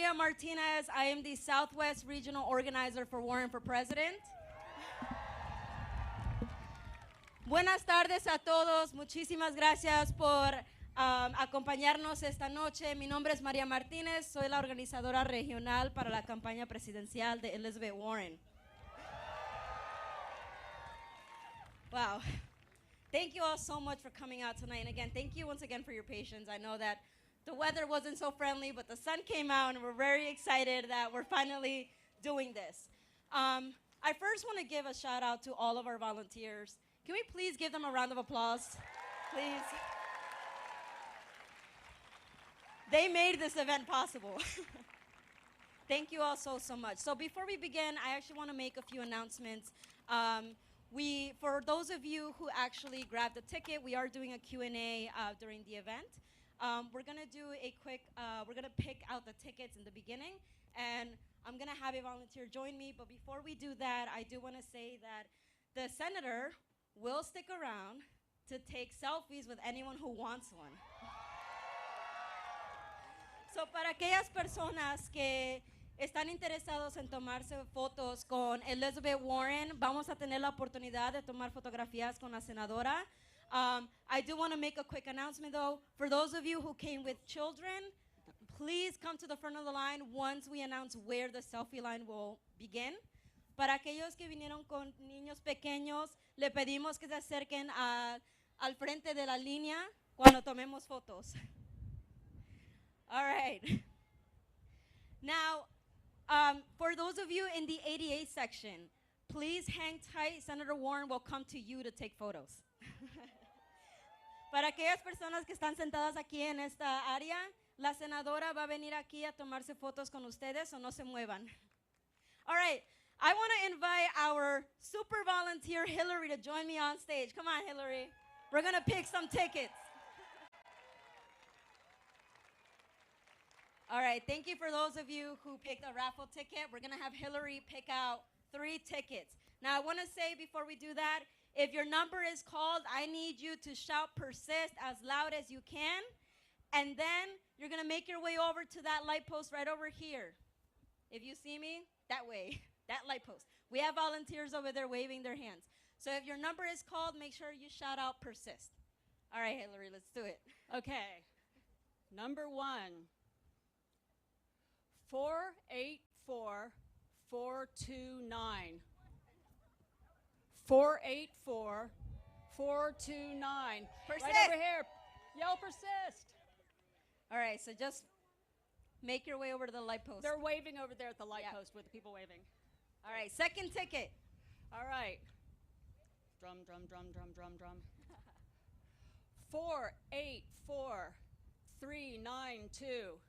Maria Martinez. I am the Southwest Regional Organizer for Warren for President. Buenas tardes a todos. Muchísimas gracias por acompañarnos esta noche. Mi nombre es María Martínez. Soy la organizadora regional para la campaña presidencial de Elizabeth Warren. Wow. Thank you all so much for coming out tonight. And again, thank you once again for your patience. I know that the weather wasn't so friendly, but the sun came out, and we're very excited that we're finally doing this. I first want to give a shout out to all of our volunteers. Can we please give them a round of applause? Please. They made this event possible. Thank you all so much. So before we begin, I actually want to make a few announcements. For those of you who actually grabbed a ticket, we are doing a Q&A during the event. We're gonna do a quick, we're gonna pick out the tickets in the beginning, and I'm gonna have a volunteer join me, but before we do that, I do wanna say that the senator will stick around to take selfies with anyone who wants one. So para aquellas personas que están interesados en tomarse fotos con Elizabeth Warren, vamos a tener la oportunidad de tomar fotografías con la senadora. I do want to make a quick announcement though. For those of you who came with children, please come to the front of the line once we announce where the selfie line will begin. Para aquellos que vinieron con niños pequeños, le pedimos que se acerquen al frente de la línea cuando tomemos fotos. All right. Now, for those of you in the ADA section, please hang tight. Senator Warren will come to you to take photos. Para aquellas personas que están sentadas aquí en esta área, la senadora va a venir aquí a tomarse fotos con ustedes, o no se muevan. All right. I want to invite our super volunteer, Hillary, to join me on stage. Come on, Hillary. We're going to pick some tickets. All right, thank you for those of you who picked a raffle ticket. We're going to have Hillary pick out 3 tickets. Now, I want to say before we do that, if your number is called, I need you to shout persist as loud as you can. And then you're going to make your way over to that light post right over here. If you see me, that way. That light post. We have volunteers over there waving their hands. So if your number is called, make sure you shout out persist. All right, Hillary, let's do it. Okay. Number 1, 484429. 484429. Persist. Right over here. Yell persist. All right, so just make your way over to the light post. They're waving over there at the light post with the people waving. All right, second ticket. All right. Drum, drum, drum, drum, drum, drum. 484392.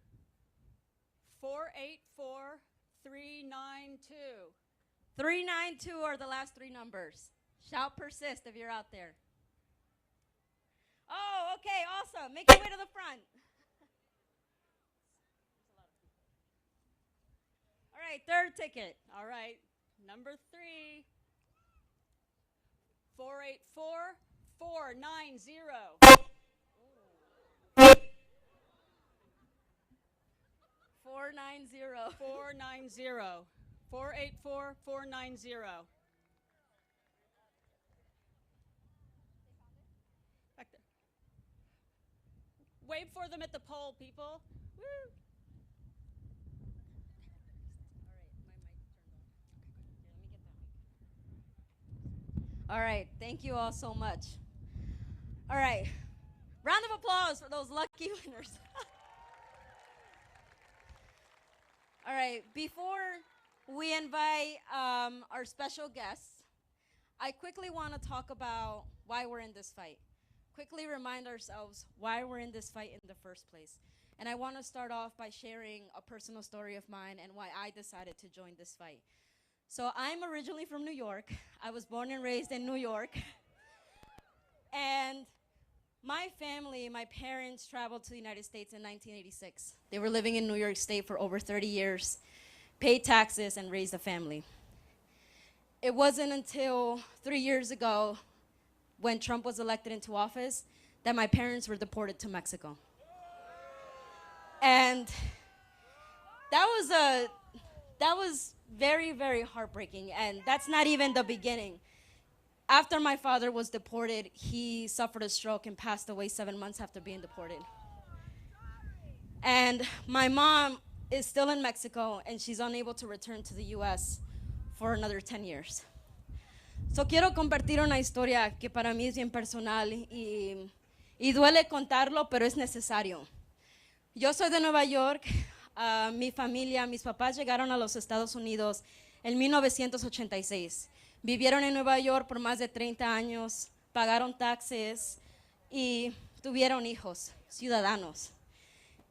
484392. 392 are the last 3 numbers. Shout persist if you're out there. Oh, okay, awesome. Make your way to the front. All right, third ticket. All right, number 3. 484490. 490. 490. 484490. Back there. Wave for them at the pole, people. Woo. All right, thank you all so much. All right, round of applause for those lucky winners. All right, before we invite our special guests, I quickly want to talk about why we're in this fight. Quickly remind ourselves why we're in this fight in the first place. And I want to start off by sharing a personal story of mine and why I decided to join this fight. So I'm originally from New York. I was born and raised in New York. And my family, my parents traveled to the United States in 1986. They were living in New York State for over 30 years, paid taxes, and raised a family. It wasn't until 3 years ago, when Trump was elected into office, that my parents were deported to Mexico. And that was very, very heartbreaking, and that's not even the beginning. After my father was deported, he suffered a stroke and passed away 7 months after being deported. And my mom is still in Mexico, and she's unable to return to the U.S. for another 10 years. So quiero compartir una historia que para mí es bien personal y duele contarlo, pero es necesario. Yo soy de Nueva York. Mi familia, mis papás llegaron a los Estados Unidos en 1986. Vivieron en Nueva York por más de 30 años, pagaron taxes y tuvieron hijos, ciudadanos.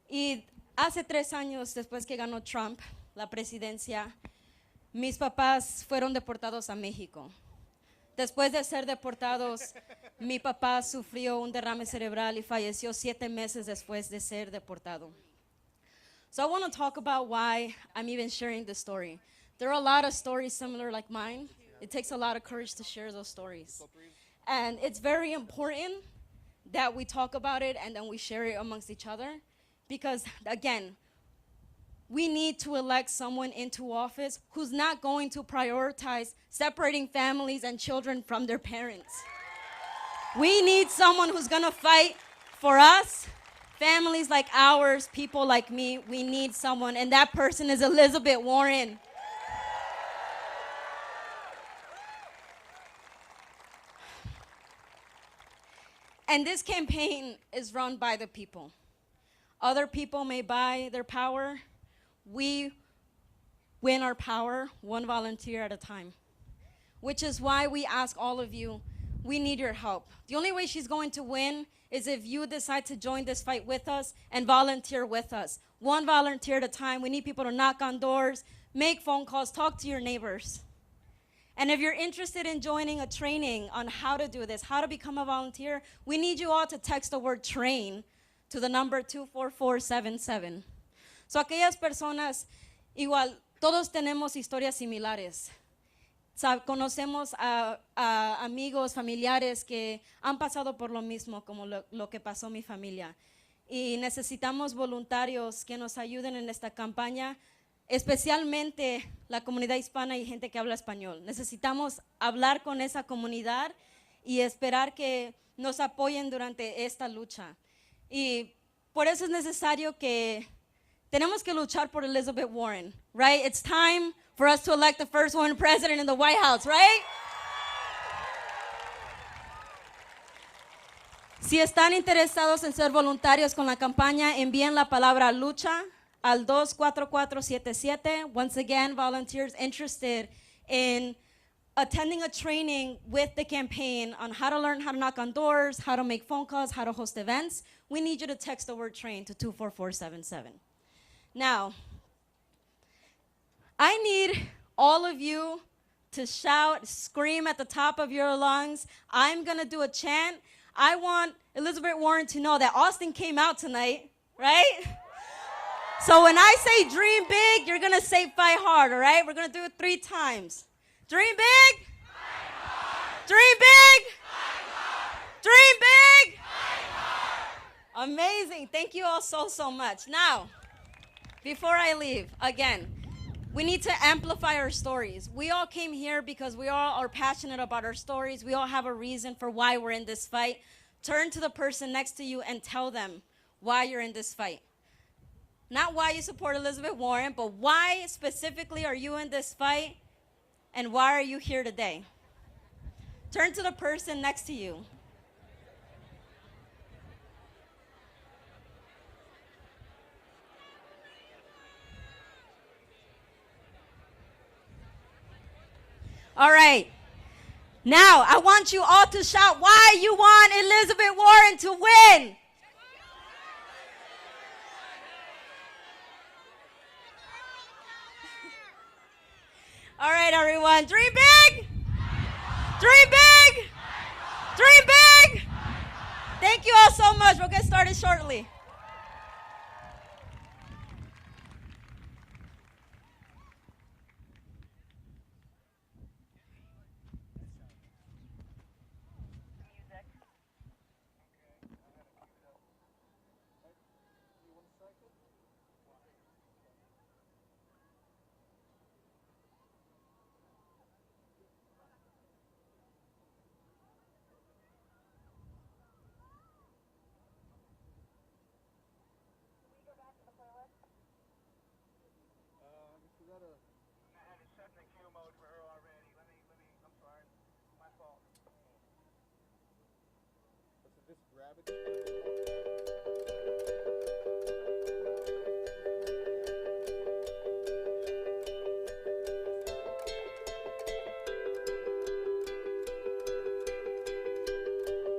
Y hace 3 años, después que ganó Trump la presidencia, mis papás fueron deportados a México. Después de ser deportados, mi papá sufrió un derrame cerebral y falleció 7 meses después de ser deportado. So I want to talk about why I'm even sharing this story. There are a lot of stories similar like mine. It takes a lot of courage to share those stories. And it's very important that we talk about it and then we share it amongst each other. Because, again, we need to elect someone into office who's not going to prioritize separating families and children from their parents. We need someone who's going to fight for us, families like ours, people like me. We need someone, and that person is Elizabeth Warren. And this campaign is run by the people. Other people may buy their power. We win our power one volunteer at a time, which is why we ask all of you, we need your help. The only way she's going to win is if you decide to join this fight with us and volunteer with us. One volunteer at a time. We need people to knock on doors, make phone calls, talk to your neighbors. And if you're interested in joining a training on how to do this, how to become a volunteer, we need you all to text the word train to the number 24477. So aquellas personas, igual, todos tenemos historias similares. Conocemos a amigos, familiares que han pasado por lo mismo como lo que pasó mi familia. Y necesitamos voluntarios que nos ayuden en esta campaña, especialmente la comunidad hispana y gente que habla español. Necesitamos hablar con esa comunidad y esperar que nos apoyen durante esta lucha. Y por eso es necesario que tenemos que luchar por Elizabeth Warren, right? It's time for us to elect the first woman president in the White House, right? Si están interesados en ser voluntarios con la campaña, envíen la palabra lucha al 24477. Once again, volunteers interested in attending a training with the campaign on how to learn how to knock on doors, how to make phone calls, how to host events, we need you to text the word train to 24477. Now, I need all of you to shout, scream at the top of your lungs. I'm going to do a chant. I want Elizabeth Warren to know that Austin came out tonight, right? So when I say dream big, you're going to say fight hard, all right? We're going to do it 3 times. Dream big. Fight hard. Dream big. Fight hard. Dream big. Fight hard. Amazing. Thank you all so much. Now, before I leave, again, we need to amplify our stories. We all came here because we all are passionate about our stories. We all have a reason for why we're in this fight. Turn to the person next to you and tell them why you're in this fight. Not why you support Elizabeth Warren, but why specifically are you in this fight and why are you here today? Turn to the person next to you. All right. Now, I want you all to shout why you want Elizabeth Warren to win. All right, everyone. Dream big. Dream big. Dream big. Thank you all so much. We'll get started shortly.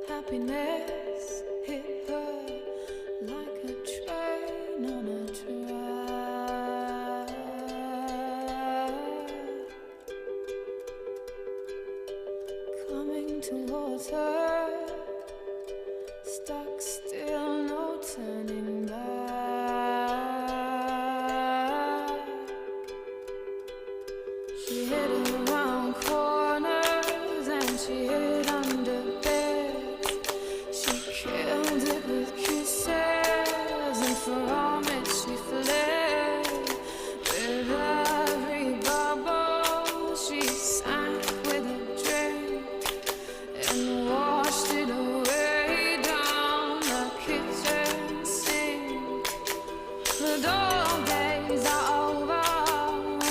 Happiness hit her like a train on a track, coming towards her, stuck still, no turning back. She hid around corners and she hid under beds. She killed it with kisses, and from it she fled. With every bubble she sank with a drink and washed it away down the kitchen sink. The dog days are over,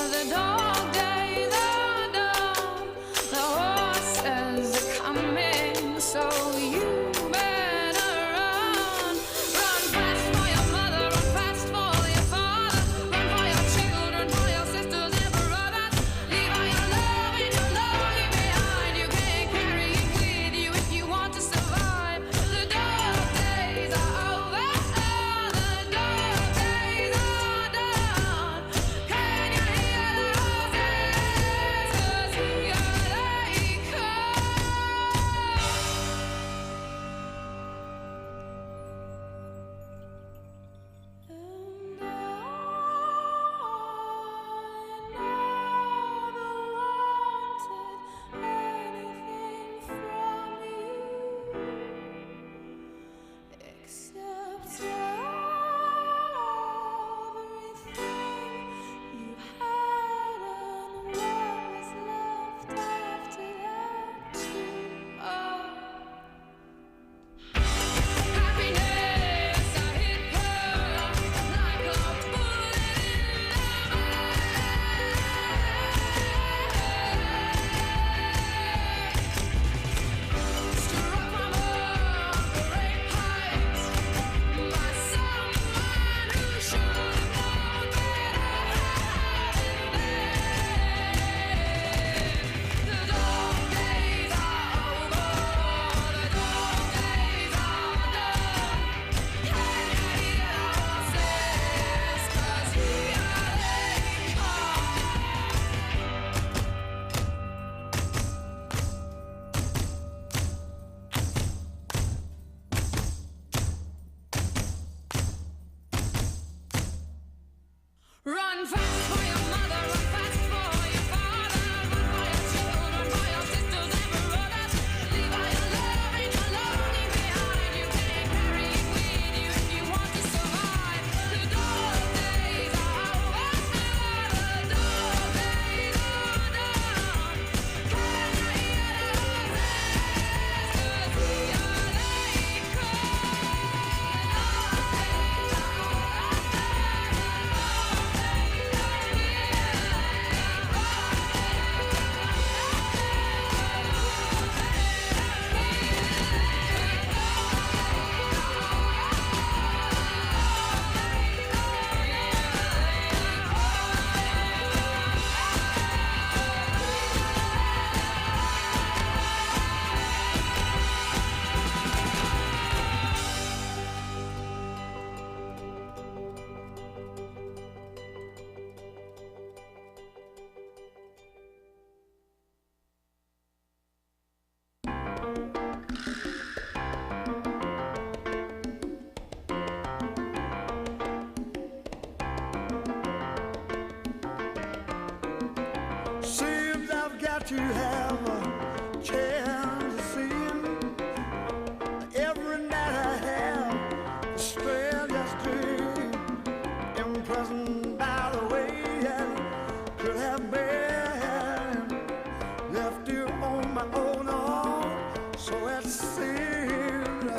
the dog days are done. The horses are coming, so you better run. Run fast for your mother, run fast for your father, run for your children, for your sisters and brothers. Leave all your love and your longing behind. You can't carry it with you if you want to survive. The dog days are over, the dog days are done. Can you hear the horses? 'Cause here they come. And I never wanted anything from you except everything you had and what was left after that too. Happiness, I hit her like a bullet in the struck from a great height by someone who should have known better. The dog days are over, the dog days are done. Can you hear the horses? 'Cause here they come. Run fast for your mother, run fast for your father, run for your children, for your sisters and brothers. Leave all your love and your longing behind. You can't carry it with you if you want to survive. The dog days are over, the dog days are done. Can you hear the horses? 'Cause here they come. Seems I've got to have a chance to see him. Every night I have the strangest dream, imprisoned by the way I could have been left here on my own. So it seems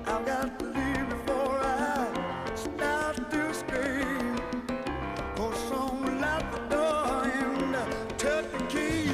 I've got to leave before I start to scream. 'Cause someone locked the door and took the key.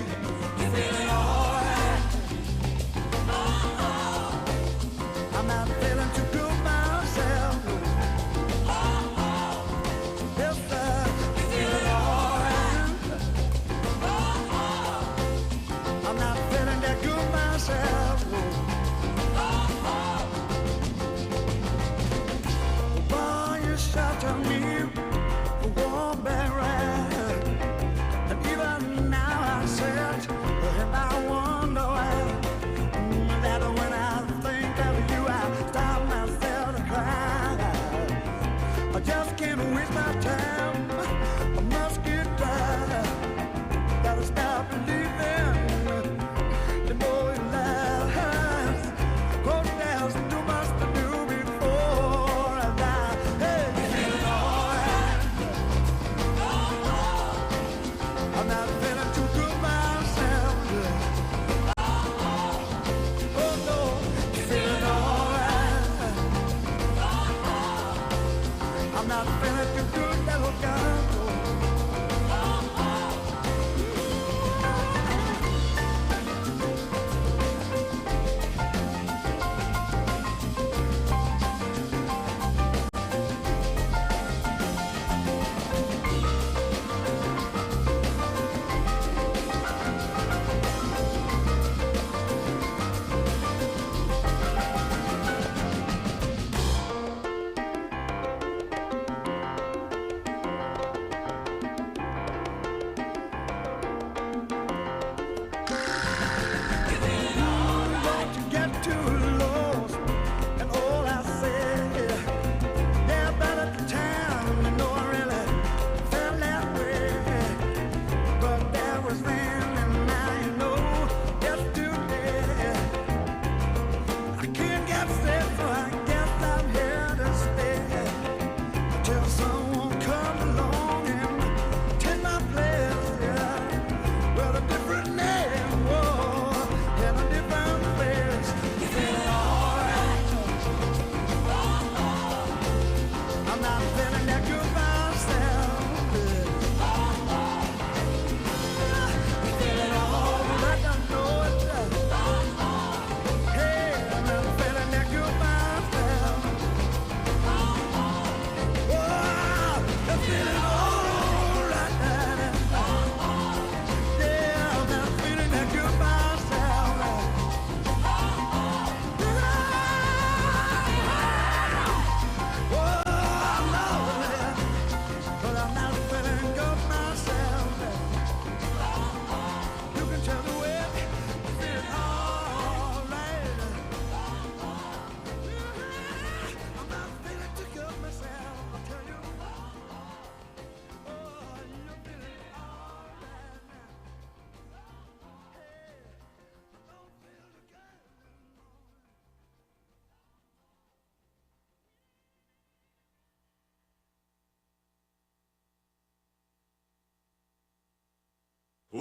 I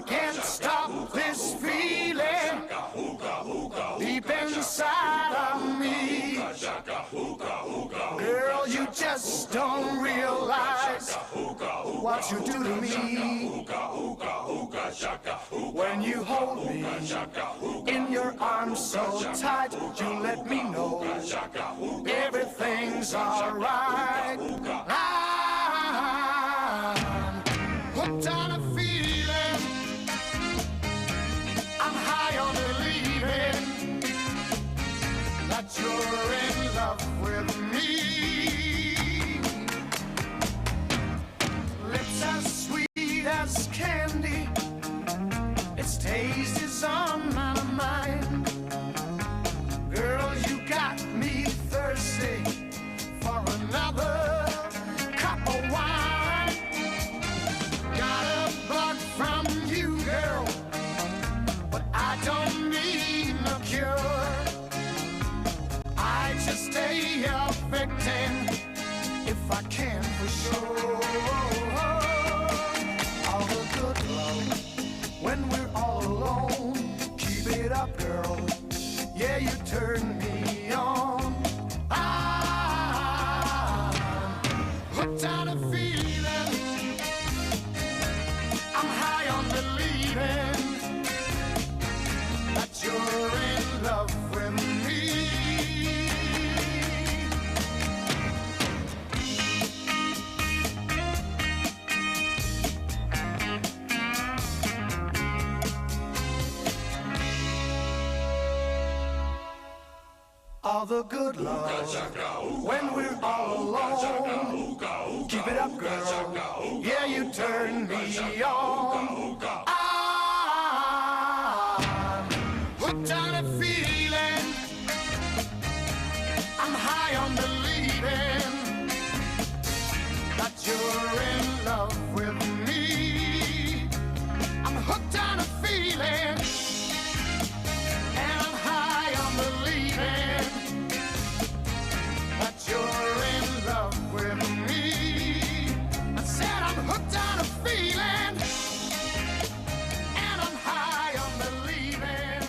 can't stop this feeling deep inside of me. Girl, you just don't realize what you do to me. When you hold me in your arms so tight, you let me know everything's alright. I'm hooked on a feeling, I'm high on believing that you're in love with me. Lips as sweet as candy, its taste is on my mind. Girl, you got me thirsty for another cup of wine. Got a bug from you, girl, but I don't need no cure. I just stay a victim if I can for sure. All the good love when we're all alone. Keep it up, girl. Yeah, you turn me on. I'm hooked on a feeling, I'm high on believing that you're in love with me. All the good love when we're all alone. Keep it up, girl. Yeah, you turn me on. I'm hooked on a feeling, I'm high on believing that you're in love with me. I'm hooked on a feeling, and I'm high on believing that you're in love with me. I said I'm hooked on a feeling, and I'm high on believing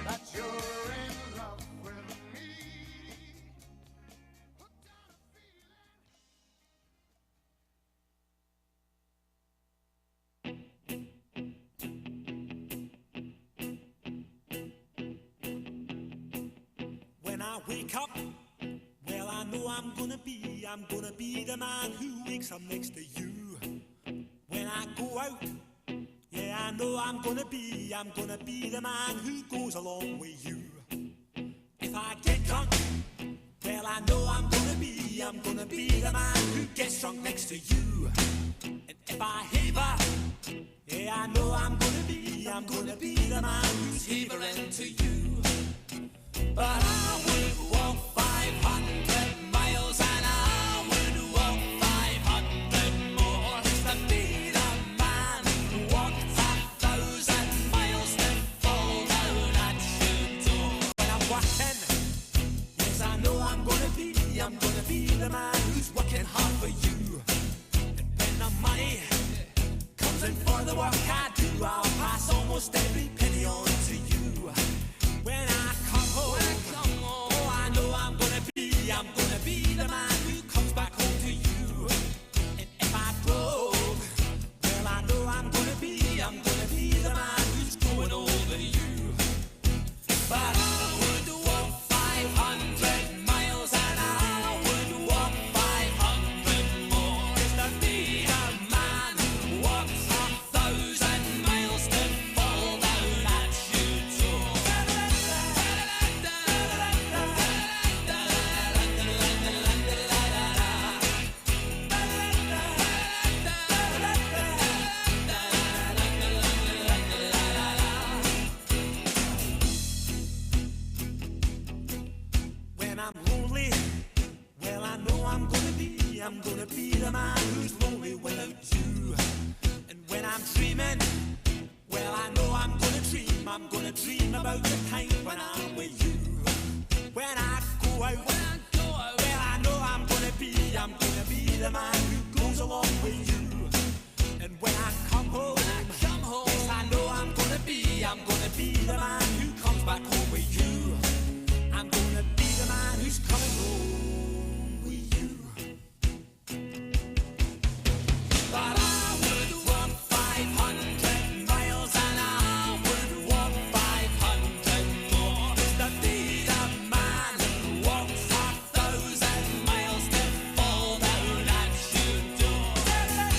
that you're in love with me. Hooked on a feeling. When I wake up, well, I know I'm gonna be the man who wakes up next to you. When I go out, yeah, I know I'm gonna be the man who goes along with you. If I get drunk, well, I know I'm gonna be the man who gets drunk next to you. And if I haver, yeah, I know I'm gonna be the man who's havering to you. But I would walk 500 miles and I would walk 500 more just to be the man who walked 1,000 miles to fall down at your door. When I'm working, yes, I know I'm gonna be the man who's working hard for you. And when the money comes in for the work I do, I'll pass almost every penny on to you. When I come home, oh, I know I'm gonna be the man who comes back home to you. And if I broke, well, I know I'm gonna be the man who's going over you. But I would walk 500 miles and I would walk 500 more just to be the man who walks 1,000 miles to fall down at your door. When I'm lonely, well, I know I'm gonna be the man who's lonely without you. And when I'm dreaming, well, I know I'm gonna dream about the time when I'm with you. out, well, I know I'm gonna be the man who goes along with you. And when I come home, yes, I know I'm gonna be the man who comes back home with you. I'm gonna be the man who's coming home with you. But I would walk 500 miles and I would walk 500 more just to be the man who walks 1,000 miles to fall down at your door. And I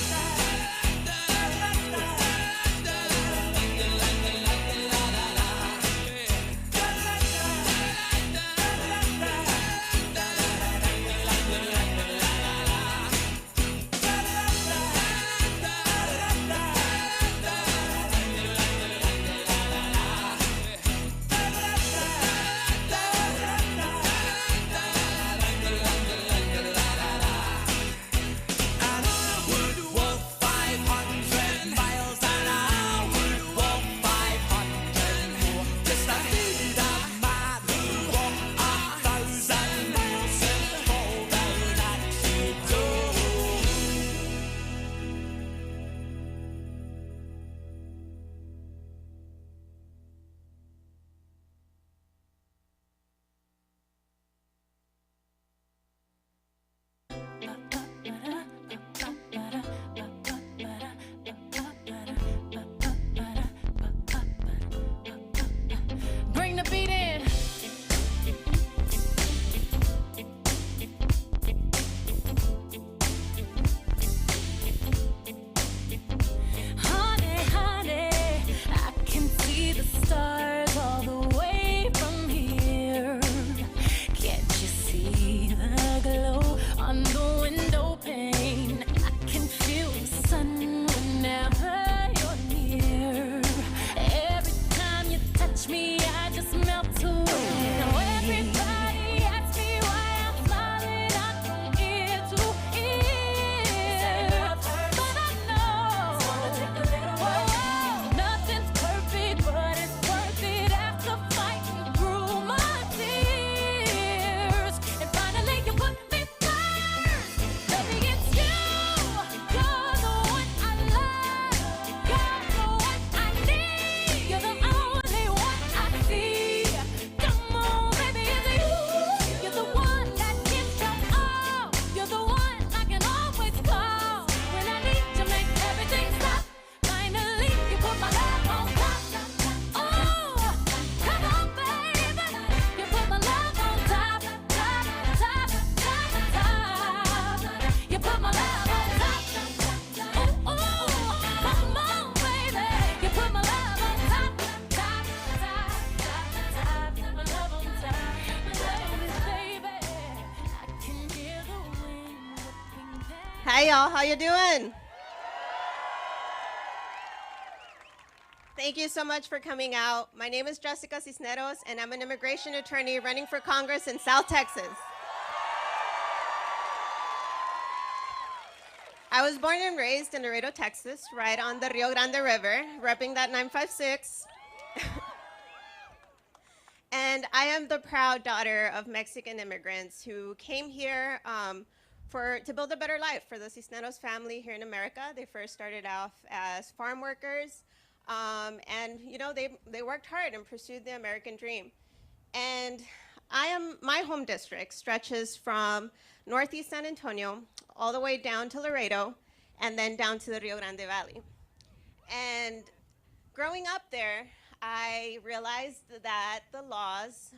would walk 500 miles and I would walk 500 more just to be the man who walked 1,000 miles and fall down at your door. Bring the beat in. Honey, honey, I can see the stars all the way from here. Can't you see the glow on the window pane? I can feel the sun whenever you're near. Every time you touch me, I just melt away. Now everybody asks me why I'm smiling out from ear to ear. But I know nothing's perfect, but it's worth it after fighting through my tears. And finally you put me first. Baby, it's you. You're the one I love. You're the one I need. You're the only one I see. Come on, baby, it's you. You're the one that gives your all. You're the one I can always call when I need to make everything stop. Finally, you put my love on top. Oh, come on, baby. You put my love on top, top, top, top, top. You put my love on top. Oh, come on, baby. You put my love on top, top, top, top, top. My love on top. Baby, I can hear the wind whipping past. Hi y'all, how you doing? Thank you so much for coming out. My name is Jessica Cisneros and I'm an immigration attorney running for Congress in South Texas. I was born and raised in Laredo, Texas, right on the Rio Grande River, repping that 956. And I am the proud daughter of Mexican immigrants who came here to build a better life for the Cisneros family here in America. They first started off as farm workers, and you know they worked hard and pursued the American dream. And my home district stretches from Northeast San Antonio all the way down to Laredo, and then down to the Rio Grande Valley. And growing up there, I realized that the laws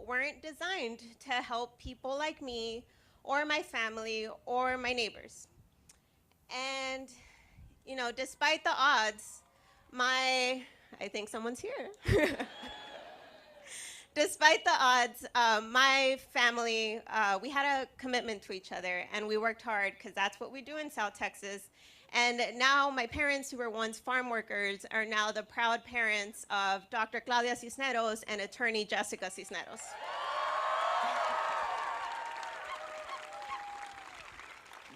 weren't designed to help people like me or my family or my neighbors. And, you know, despite the odds, I think someone's here. Despite the odds, my family, we had a commitment to each other and we worked hard because that's what we do in South Texas. And now my parents, who were once farm workers, are now the proud parents of Dr. Claudia Cisneros and attorney Jessica Cisneros.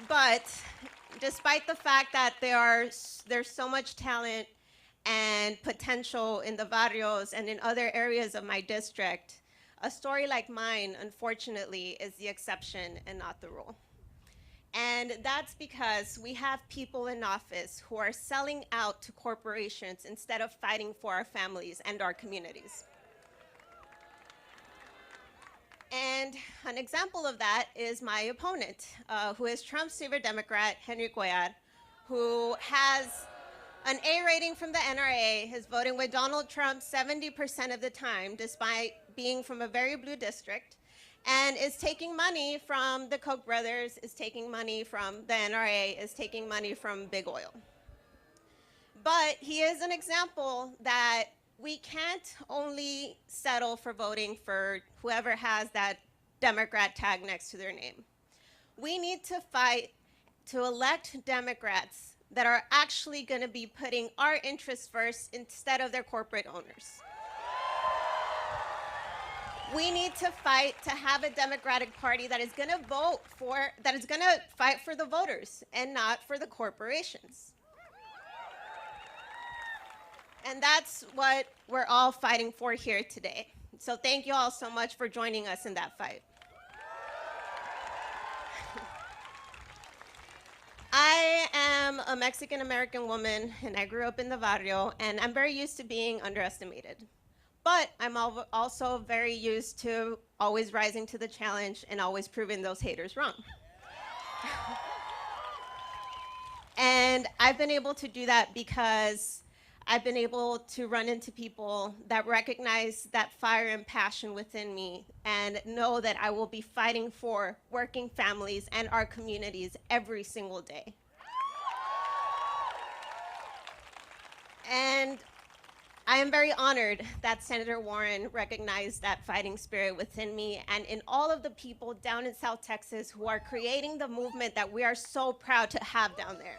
But despite the fact that there's so much talent and potential in the barrios and in other areas of my district, A story like mine, unfortunately, is the exception and not the rule. And that's because we have people in office who are selling out to corporations instead of fighting for our families and our communities. And an example of that is my opponent, who is Trump's favorite Democrat, Henry Cuellar, who has an A rating from the NRA, is voting with Donald Trump 70% of the time, despite being from a very blue district, and is taking money from the Koch brothers, is taking money from the NRA, is taking money from big oil. But he is an example that we can't only settle for voting for whoever has that Democrat tag next to their name. We need to fight to elect Democrats that are actually going to be putting our interests first instead of their corporate owners. We need to fight to have a Democratic Party that is going to fight for the voters and not for the corporations. And that's what we're all fighting for here today. So thank you all so much for joining us in that fight. I am a Mexican-American woman, and I grew up in the barrio, and I'm very used to being underestimated. But I'm also very used to always rising to the challenge and always proving those haters wrong. And I've been able to do that because I've been able to run into people that recognize that fire and passion within me and know that I will be fighting for working families and our communities every single day. And I am very honored that Senator Warren recognized that fighting spirit within me and in all of the people down in South Texas who are creating the movement that we are so proud to have down there.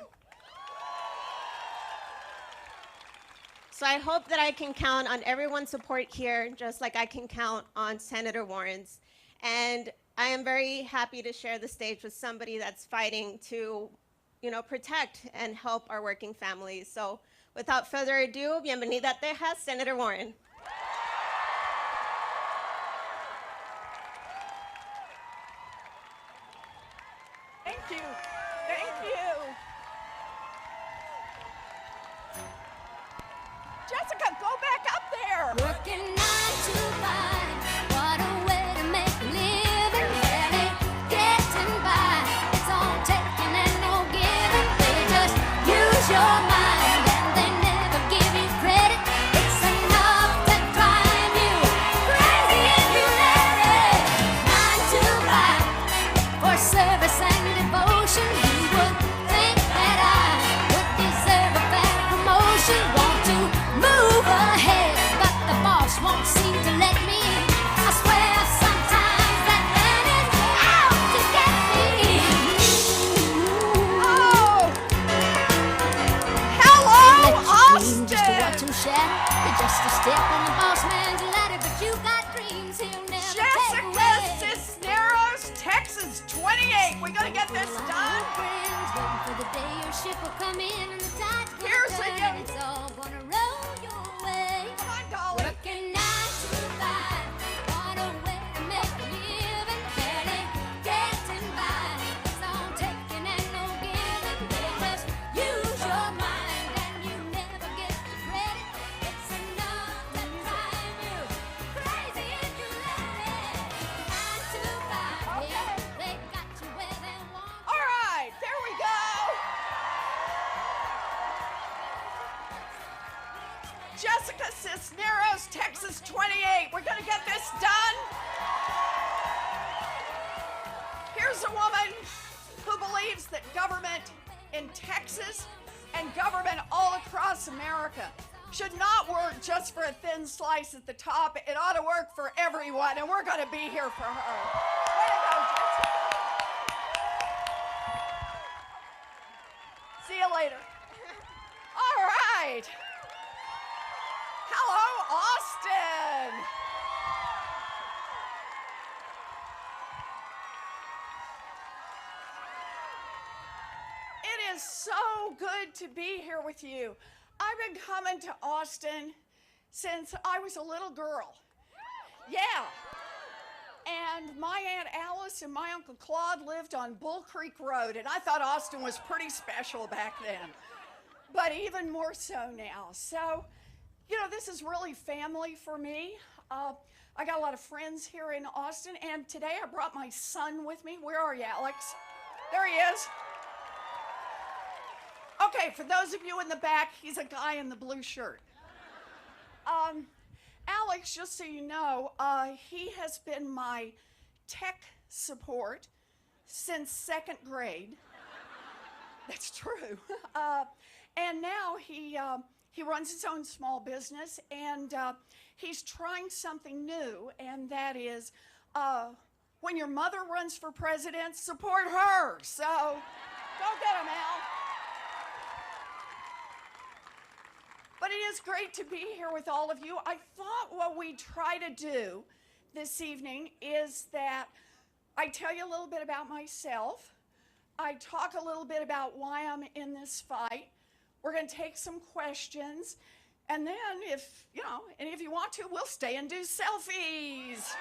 So I hope that I can count on everyone's support here, just like I can count on Senator Warren's. And I am very happy to share the stage with somebody that's fighting to, protect and help our working families. So without further ado, bienvenida Texas, Senator Warren. Thank you. Thank you. Jessica, go back up there. Working 9 to 5, what a way to make a living. Barely getting by, it's all taking and no giving. They just use your mind and they never give you credit. It's enough to drive you crazy if you let it. 9 to 5, for service and devotion. You would think that I would deserve a better promotion. Want to move ahead, but the boss won't seem to let me in. I swear sometimes that man is out to get me. Oh! Hello, Austin! Just a Austin! watch shadow. You're just a step on the boss man's ladder, but you got dreams he'll never take Jessica away. Cisneros, Texas 28. We gotta get this done. Friends, waiting for the day your ship will come in and the tide's gonna Here's the turn deal. and it's all gonna roll your way. Come on, Dolly. Working 9 to 5, what a way to make a living. Barely getting by, it's all taking and no giving. They just use your mind and you never get the credit. It's enough to drive you crazy if you let it. 9 to 5, yeah, they got you where they want. All right, there we go. Jessica Cisneros, Texas 28. We're gonna get this done. Here's a woman who believes that government in Texas and government all across America should not work just for a thin slice at the top. It ought to work for everyone, and we're gonna be here for her. Way to go, Jessica. See you later. All right. Hello, Austin. It is so good to be here with you. I've been coming to Austin since I was a little girl. Yeah, And my Aunt Alice and my Uncle Claude lived on Bull Creek Road, and I thought Austin was pretty special back then, but even more so now. So, you know, this is really family for me. I got a lot of friends here in Austin, and today I brought my son with me. Where are you, Alex? There he is. Okay, for those of you in the back, he's a guy in the blue shirt. Alex, just so you know, he has been my tech support since 2nd grade. That's true. And now he runs his own small business, and he's trying something new, and that is when your mother runs for president, support her. So go get him, Al. But it is great to be here with all of you. I thought what we try to do this evening is that I tell you a little bit about myself. I talk a little bit about why I'm in this fight. We're going to take some questions. And then if, you know, any of you want to, we'll stay and do selfies.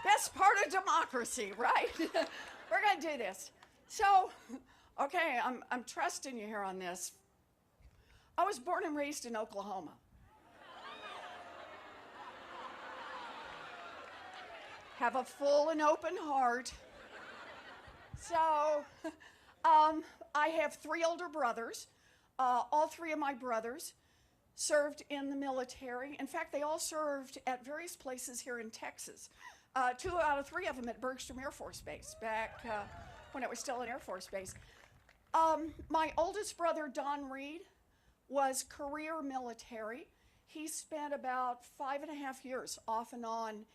Best part of democracy, right? We're going to do this. So, okay, I'm trusting you here on this. I was born and raised in Oklahoma. Have a full and open heart. So, I have 3 older brothers. All 3 of my brothers served in the military. In fact, they all served at various places here in Texas. 2 out of 3 of them at Bergstrom Air Force Base back when it was still an Air Force base. My oldest brother, Don Reed, was career military. He spent about 5.5 years off and on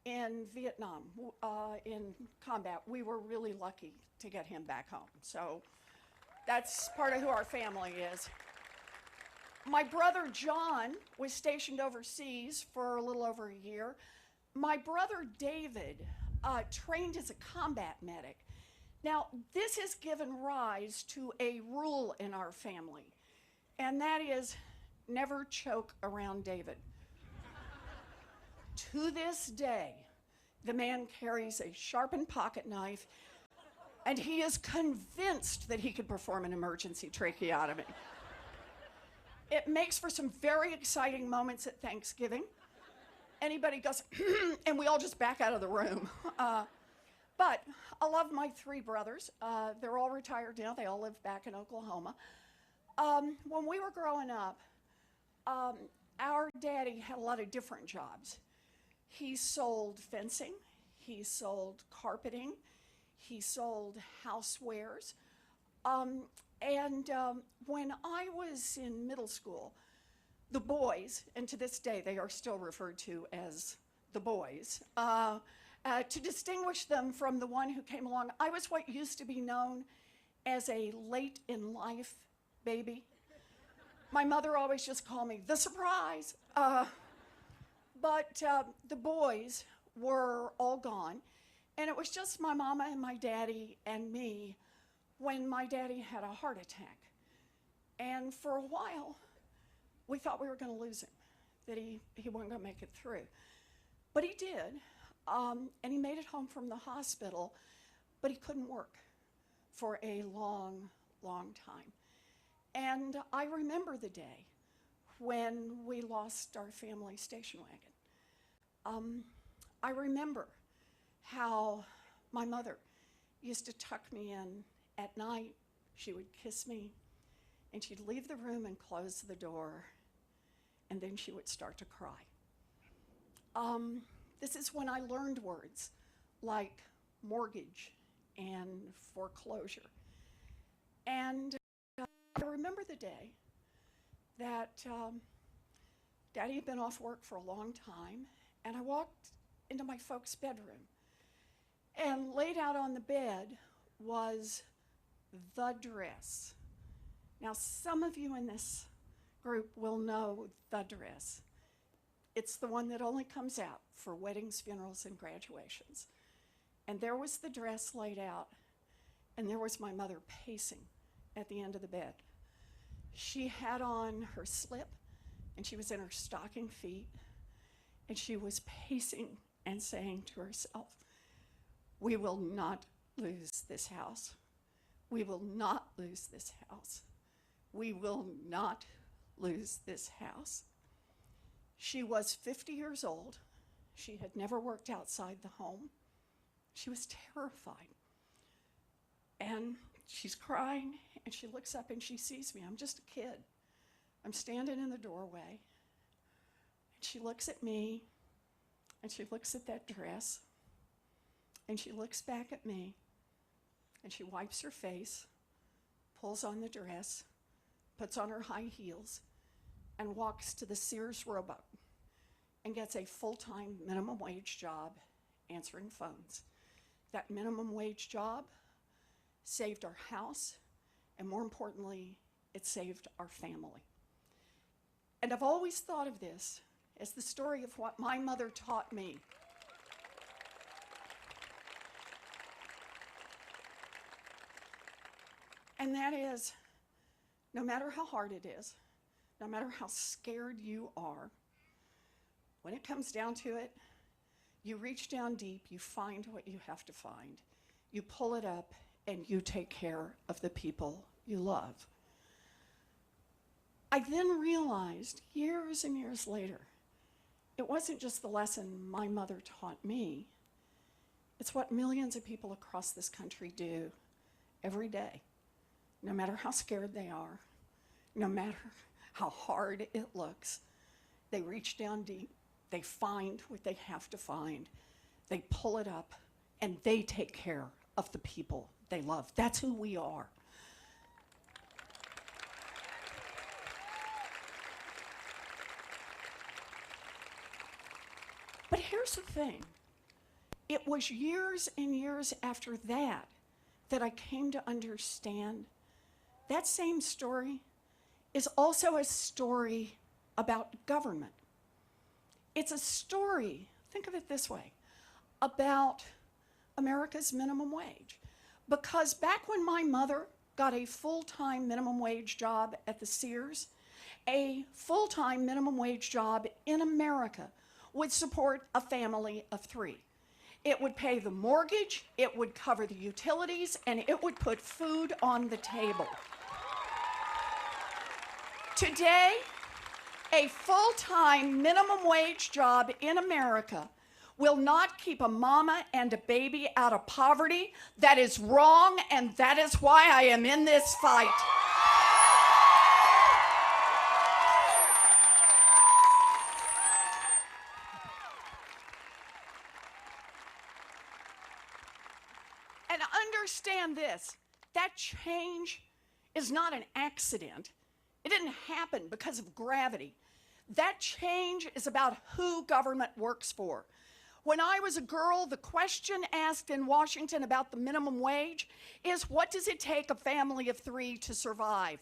in Vietnam in combat. We were really lucky to get him back home. So that's part of who our family is. My brother John was stationed overseas for a little over a year. My brother David trained as a combat medic. Now, this has given rise to a rule in our family, and that is never choke around David. To this day, the man carries a sharpened pocket knife, and he is convinced that he could perform an emergency tracheotomy. It makes for some very exciting moments at Thanksgiving. Anybody goes, and we all just back out of the room. But I love my 3 brothers. They're all retired now. They all live back in Oklahoma. When we were growing up, our daddy had a lot of different jobs. He sold fencing, he sold carpeting, he sold housewares. When I was in middle school, the boys, and to this day they are still referred to as the boys, to distinguish them from the one who came along, I was what used to be known as a late in life baby. My mother always just called me the surprise. But the boys were all gone, and it was just my mama and my daddy and me when my daddy had a heart attack. And for a while, we thought we were going to lose him, that he wasn't going to make it through. But he did, and he made it home from the hospital, but he couldn't work for a long, long time. And I remember the day when we lost our family station wagon. I remember how my mother used to tuck me in at night. She would kiss me, and she'd leave the room and close the door, and then she would start to cry. This is when I learned words like mortgage and foreclosure. And I remember the day that Daddy had been off work for a long time, and I walked into my folks' bedroom, and laid out on the bed was the dress. Now, some of you in this group will know the dress. It's the one that only comes out for weddings, funerals, and graduations. And there was the dress laid out, and there was my mother pacing at the end of the bed. She had on her slip, and she was in her stocking feet, and she was pacing and saying to herself, we will not lose this house. We will not lose this house. We will not lose this house. She was 50 years old. She had never worked outside the home. She was terrified. And she's crying, and she looks up and she sees me. I'm just a kid. I'm standing in the doorway. And she looks at me, and she looks at that dress, and she looks back at me, and she wipes her face, pulls on the dress, puts on her high heels, and walks to the Sears Roebuck and gets a full-time minimum wage job answering phones. That minimum wage job saved our house, and more importantly, it saved our family. And I've always thought of this as the story of what my mother taught me. And that is, no matter how hard it is, no matter how scared you are, when it comes down to it, you reach down deep, you find what you have to find, you pull it up, and you take care of the people you love. I then realized, years and years later, it wasn't just the lesson my mother taught me, it's what millions of people across this country do every day. No matter how scared they are, no matter how hard it looks, they reach down deep, they find what they have to find, they pull it up, and they take care of the people they love. That's who we are. But here's the thing. It was years and years after that that I came to understand that same story is also a story about government. It's a story, think of it this way, about America's minimum wage. Because back when my mother got a full-time minimum wage job at the Sears, a full-time minimum wage job in America would support a family of 3. It would pay the mortgage, it would cover the utilities, and it would put food on the table. Today, a full-time minimum wage job in America will not keep a mama and a baby out of poverty. That is wrong, and that is why I am in this fight. And understand this, that change is not an accident. It didn't happen because of gravity. That change is about who government works for. When I was a girl, the question asked in Washington about the minimum wage is, what does it take a family of 3 to survive?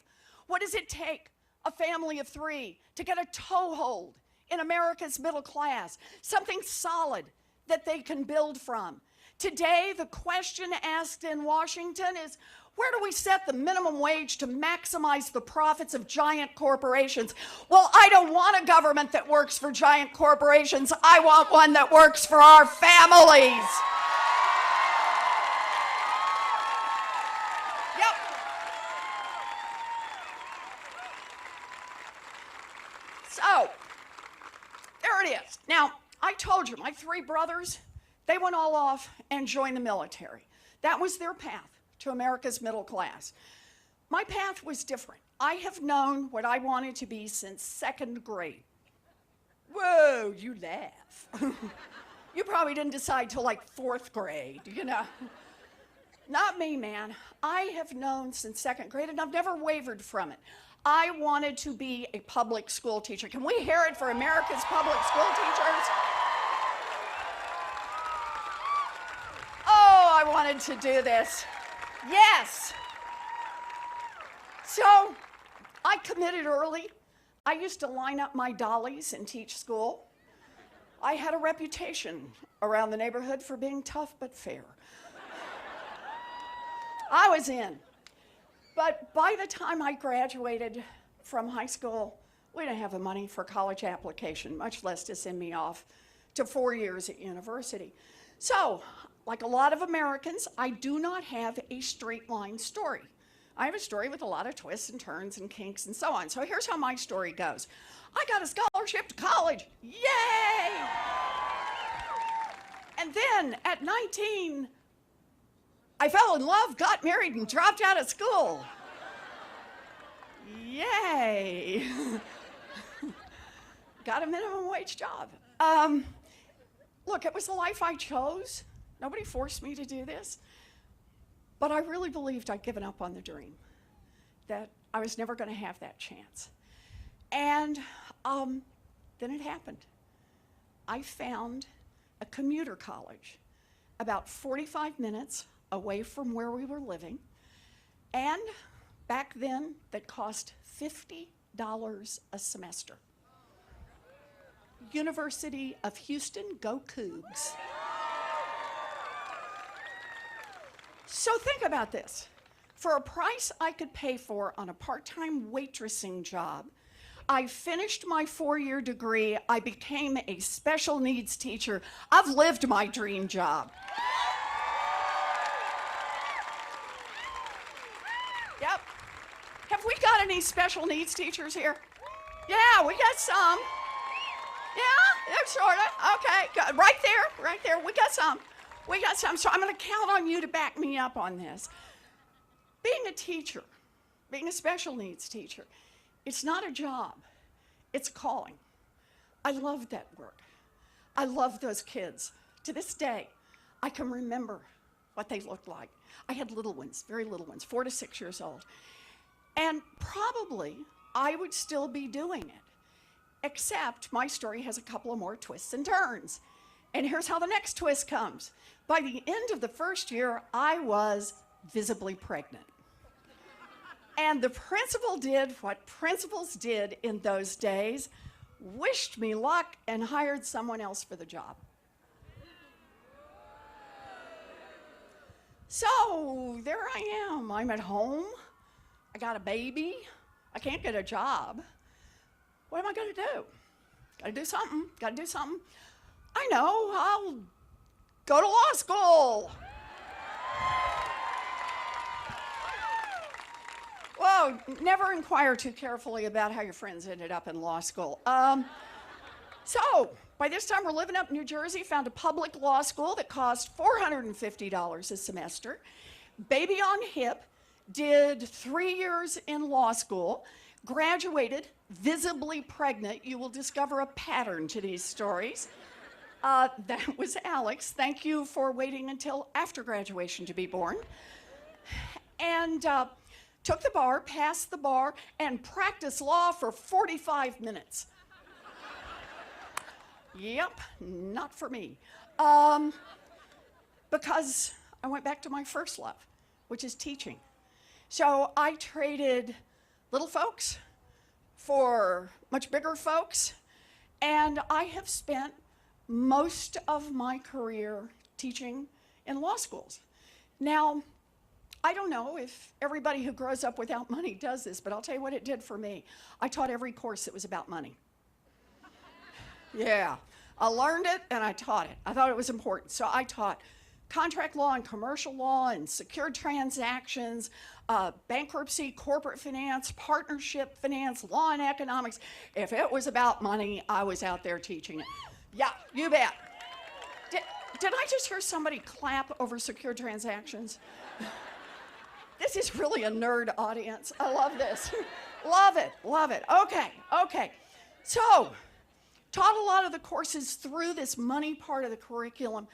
What does it take a family of 3 to get a toehold in America's middle class? Something solid that they can build from. Today, the question asked in Washington is, where do we set the minimum wage to maximize the profits of giant corporations? Well, I don't want a government that works for giant corporations. I want one that works for our families. Yep. So, there it is. Now, I told you, my 3 brothers, they went all off and joined the military. That was their path to America's middle class. My path was different. I have known what I wanted to be since 2nd grade. Whoa, you laugh. You probably didn't decide till like 4th grade, you know. Not me, man. I have known since 2nd grade, and I've never wavered from it. I wanted to be a public school teacher. Can we hear it for America's public school teachers? Oh, I wanted to do this. Yes. So I committed early. I used to line up my dollies and teach school. I had a reputation around the neighborhood for being tough but fair. I was in. But by the time I graduated from high school, we didn't have the money for college application, much less to send me off to 4 years at university. So, like a lot of Americans, I do not have a straight line story. I have a story with a lot of twists and turns and kinks and so on. So here's how my story goes. I got a scholarship to college. Yay! And then at 19, I fell in love, got married, and dropped out of school. Yay! Got a minimum wage job. Look, it was the life I chose. Nobody forced me to do this. But I really believed I'd given up on the dream, that I was never going to have that chance. And then it happened. I found a commuter college about 45 minutes away from where we were living, and back then that cost $50 a semester. University of Houston, go Cougs. So think about this. For a price I could pay for on a part-time waitressing job, I finished my 4-year degree. I became a special needs teacher. I've lived my dream job. Yep. Have we got any special needs teachers here? Yeah, we got some. Yeah, sort of. Okay, good. Right there. We got some. So I'm going to count on you to back me up on this. Being a teacher, being a special needs teacher, it's not a job. It's a calling. I loved that work. I love those kids. To this day, I can remember what they looked like. I had little ones, very little ones, 4 to 6 years old. And probably I would still be doing it, except my story has a couple of more twists and turns. And here's how the next twist comes. By the end of the first year, I was visibly pregnant. And the principal did what principals did in those days, wished me luck and hired someone else for the job. So there I am. I'm at home. I got a baby. I can't get a job. What am I going to do? Got to do something. I know, I'll go to law school. Whoa, never inquire too carefully about how your friends ended up in law school. So, by this time we're living up in New Jersey, found a public law school that cost $450 a semester. Baby on hip, did 3 years in law school, graduated, visibly pregnant. You will discover a pattern to these stories. That was Alex. Thank you for waiting until after graduation to be born. And took the bar, passed the bar, and practiced law for 45 minutes. Yep, not for me. Because I went back to my first love, which is teaching. So I traded little folks for much bigger folks, and I have spent most of my career teaching in law schools. Now, I don't know if everybody who grows up without money does this, but I'll tell you what it did for me. I taught every course that was about money. Yeah, I learned it and I taught it. I thought it was important. So I taught contract law and commercial law and secured transactions, bankruptcy, corporate finance, partnership finance, law and economics. If it was about money, I was out there teaching it. Yeah, you bet. Did I just hear somebody clap over secure transactions? This is really a nerd audience. I love this. Love it. Okay. So, taught a lot of the courses through this money part of the curriculum,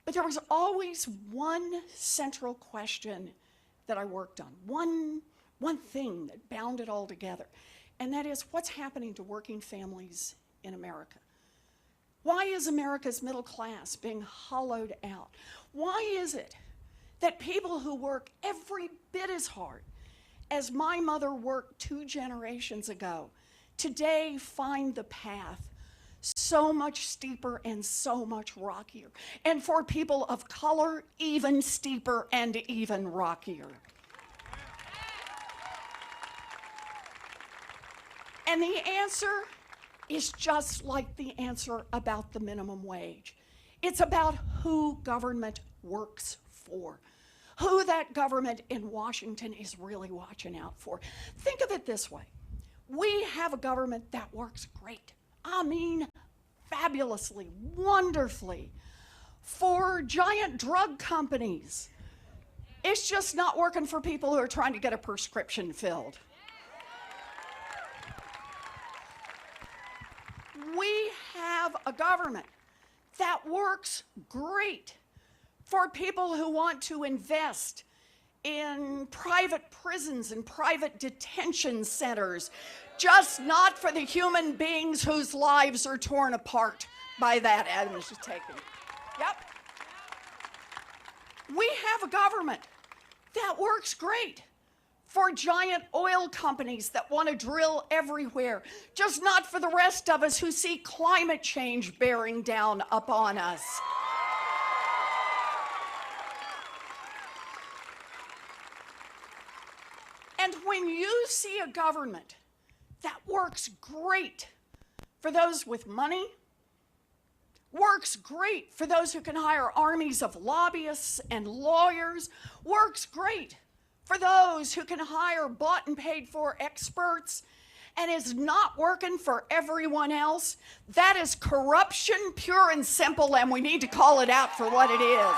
but there was always one central question that I worked on, one thing that bound it all together, and that is what's happening to working families in America? Why is America's middle class being hollowed out? Why is it that people who work every bit as hard as my mother worked 2 generations ago today find the path so much steeper and so much rockier? And for people of color, even steeper and even rockier. And the answer is just like the answer about the minimum wage. It's about who government works for, who that government in Washington is really watching out for. Think of it this way. We have a government that works great. I mean, fabulously, wonderfully, for giant drug companies. It's just not working for people who are trying to get a prescription filled. We have a government that works great for people who want to invest in private prisons and private detention centers, just not for the human beings whose lives are torn apart by that administration. Yep. We have a government that works great for giant oil companies that want to drill everywhere, just not for the rest of us who see climate change bearing down upon us. And when you see a government that works great for those with money, works great for those who can hire armies of lobbyists and lawyers, works great for those who can hire bought and paid for experts, and is not working for everyone else, that is corruption, pure and simple, and we need to call it out for what it is.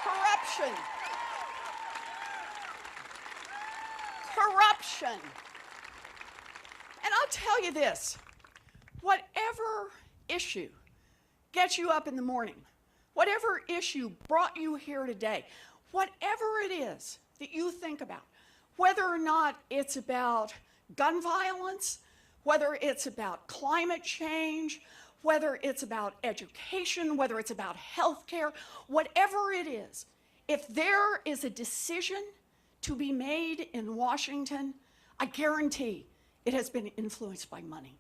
Corruption. Corruption. And I'll tell you this, whatever issue gets you up in the morning, whatever issue brought you here today, whatever it is that you think about, whether or not it's about gun violence, whether it's about climate change, whether it's about education, whether it's about healthcare, whatever it is, if there is a decision to be made in Washington, I guarantee it has been influenced by money.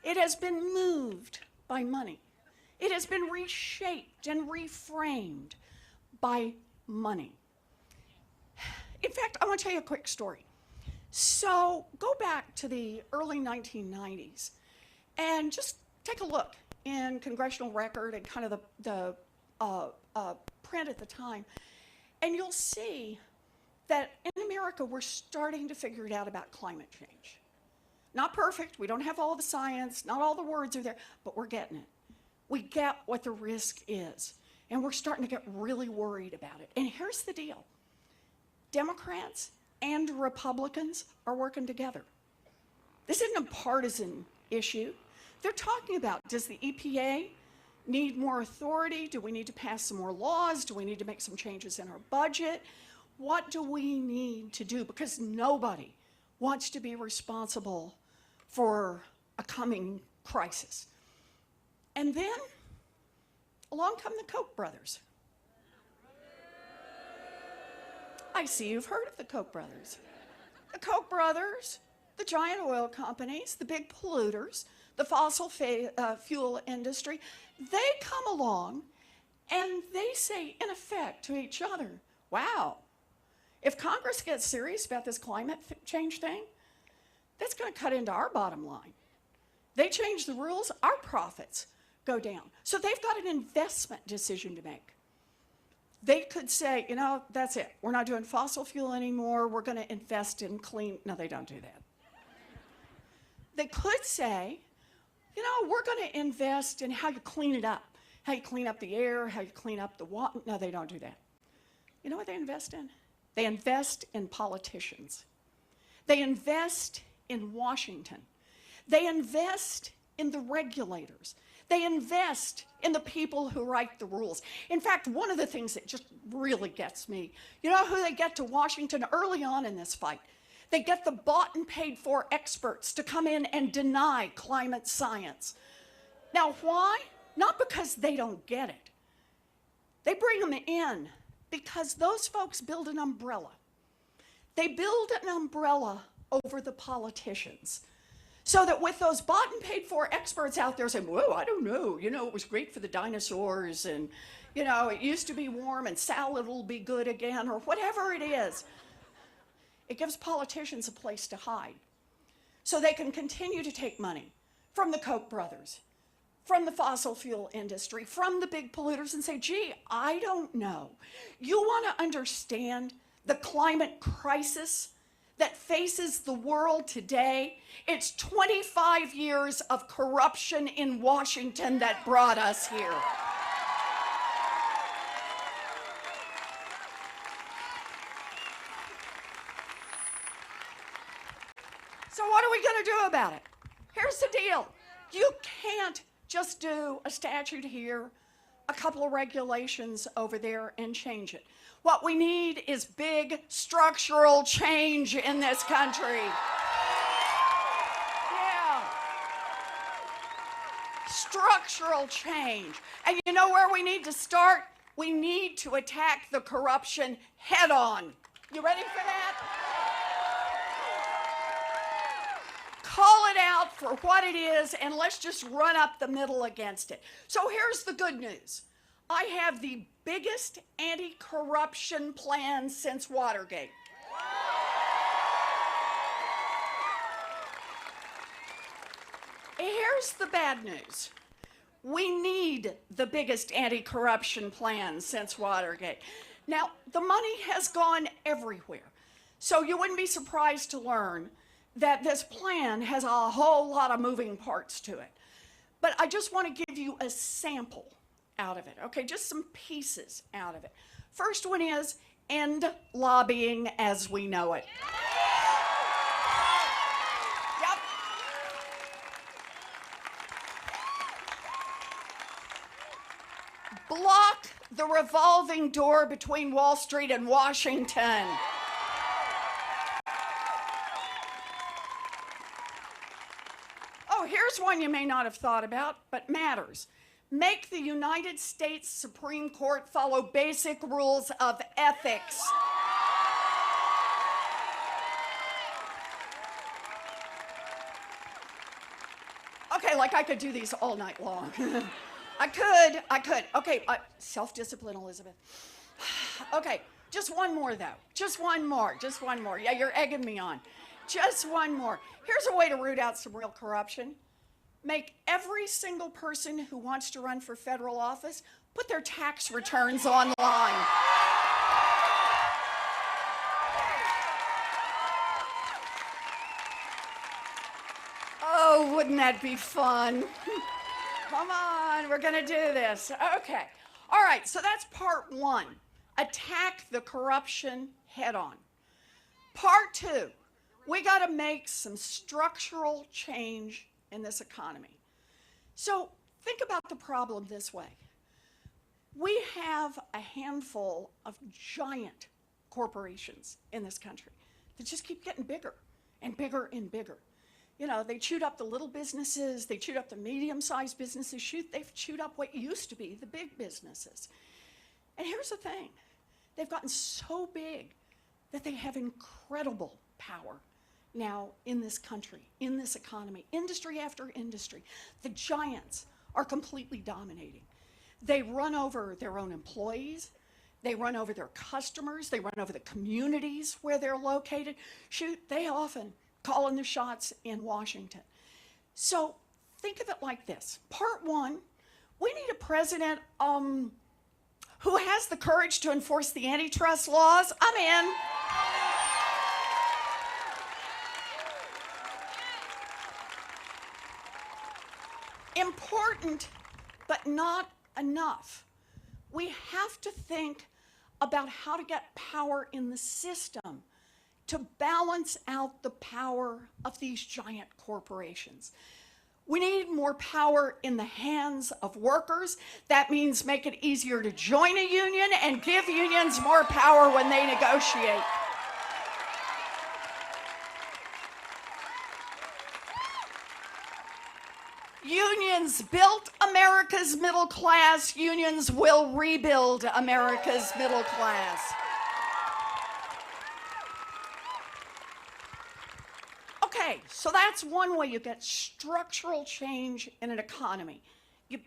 It has been moved by money. It has been reshaped and reframed by money. In fact, I want to tell you a quick story. So go back to the early 1990s and just take a look in Congressional Record and kind of the print at the time, and you'll see that in America, we're starting to figure it out about climate change. Not perfect, we don't have all the science, not all the words are there, but we're getting it. We get what the risk is, and we're starting to get really worried about it. And here's the deal. Democrats and Republicans are working together. This isn't a partisan issue. They're talking about, does the EPA need more authority? Do we need to pass some more laws? Do we need to make some changes in our budget? What do we need to do? Because nobody wants to be responsible for a coming crisis. And then along come the Koch brothers. I see you've heard of the Koch brothers. The Koch brothers, the giant oil companies, the big polluters, the fossil fuel industry, they come along and they say, in effect, to each other, wow, if Congress gets serious about this climate change thing, that's going to cut into our bottom line. They change the rules, our profits go down. So they've got an investment decision to make. They could say, you know, that's it. We're not doing fossil fuel anymore. We're going to invest in clean. No, they don't do that. They could say, you know, we're going to invest in how you clean it up, how you clean up the air, how you clean up the water. No, they don't do that. You know what they invest in? They invest in politicians. They invest in Washington. They invest in the regulators. They invest in the people who write the rules. In fact, one of the things that just really gets me, you know who they get to Washington early on in this fight? They get the bought and paid for experts to come in and deny climate science. Now, why? Not because they don't get it. They bring them in because those folks build an umbrella. They build an umbrella over the politicians. So that with those bought and paid for experts out there saying, whoa, I don't know, you know, it was great for the dinosaurs and, you know, it used to be warm and salad will be good again or whatever it is. It gives politicians a place to hide. so they can continue to take money from the Koch brothers, from the fossil fuel industry, from the big polluters, and say, gee, I don't know. You want to understand the climate crisis that faces the world today? It's 25 years of corruption in Washington that brought us here. So what are we going to do about it? Here's the deal. You can't just do a statute here, a couple of regulations over there, and change it. What we need is big structural change in this country. Yeah. Structural change. And you know where we need to start? We need to attack the corruption head on. You ready for that? Call it out for what it is, and let's just run up the middle against it. So here's the good news. I have the biggest anti-corruption plan since Watergate. Here's the bad news. We need the biggest anti-corruption plan since Watergate. Now, the money has gone everywhere, so you wouldn't be surprised to learn that this plan has a whole lot of moving parts to it. But I just want to give you a sample out of it, okay? Just some pieces out of it. First one is end lobbying as we know it. Yep. Block the revolving door between Wall Street and Washington. Here's one you may not have thought about, but matters. Make the United States Supreme Court follow basic rules of ethics. Okay, like I could do these all night long. I could. Okay, self-discipline, Elizabeth. Okay, just one more though. Just one more. Yeah, you're egging me on. Just one more. Here's a way to root out some real corruption. Make every single person who wants to run for federal office put their tax returns online. Oh, wouldn't that be fun? Come on, we're gonna do this. Okay. All right, so that's part one. Attack the corruption head on. Part two, we gotta make some structural change in this economy. So think about the problem this way. We have a handful of giant corporations in this country that just keep getting bigger and bigger and bigger. You know, they chewed up the little businesses, they chewed up the medium-sized businesses, they've chewed up what used to be the big businesses. And here's the thing, they've gotten so big that they have incredible power now in this country, in this economy, industry after industry. The giants are completely dominating. They run over their own employees, they run over their customers, they run over the communities where they're located. Shoot, they often call in the shots in Washington. So think of it like this. Part one, we need a president who has the courage to enforce the antitrust laws. I'm in. Important, but not enough. We have to think about how to get power in the system to balance out the power of these giant corporations. We need more power in the hands of workers. That means make it easier to join a union and give unions more power when they negotiate. Unions built America's middle class. Unions will rebuild America's middle class. Okay, so that's one way you get structural change in an economy. You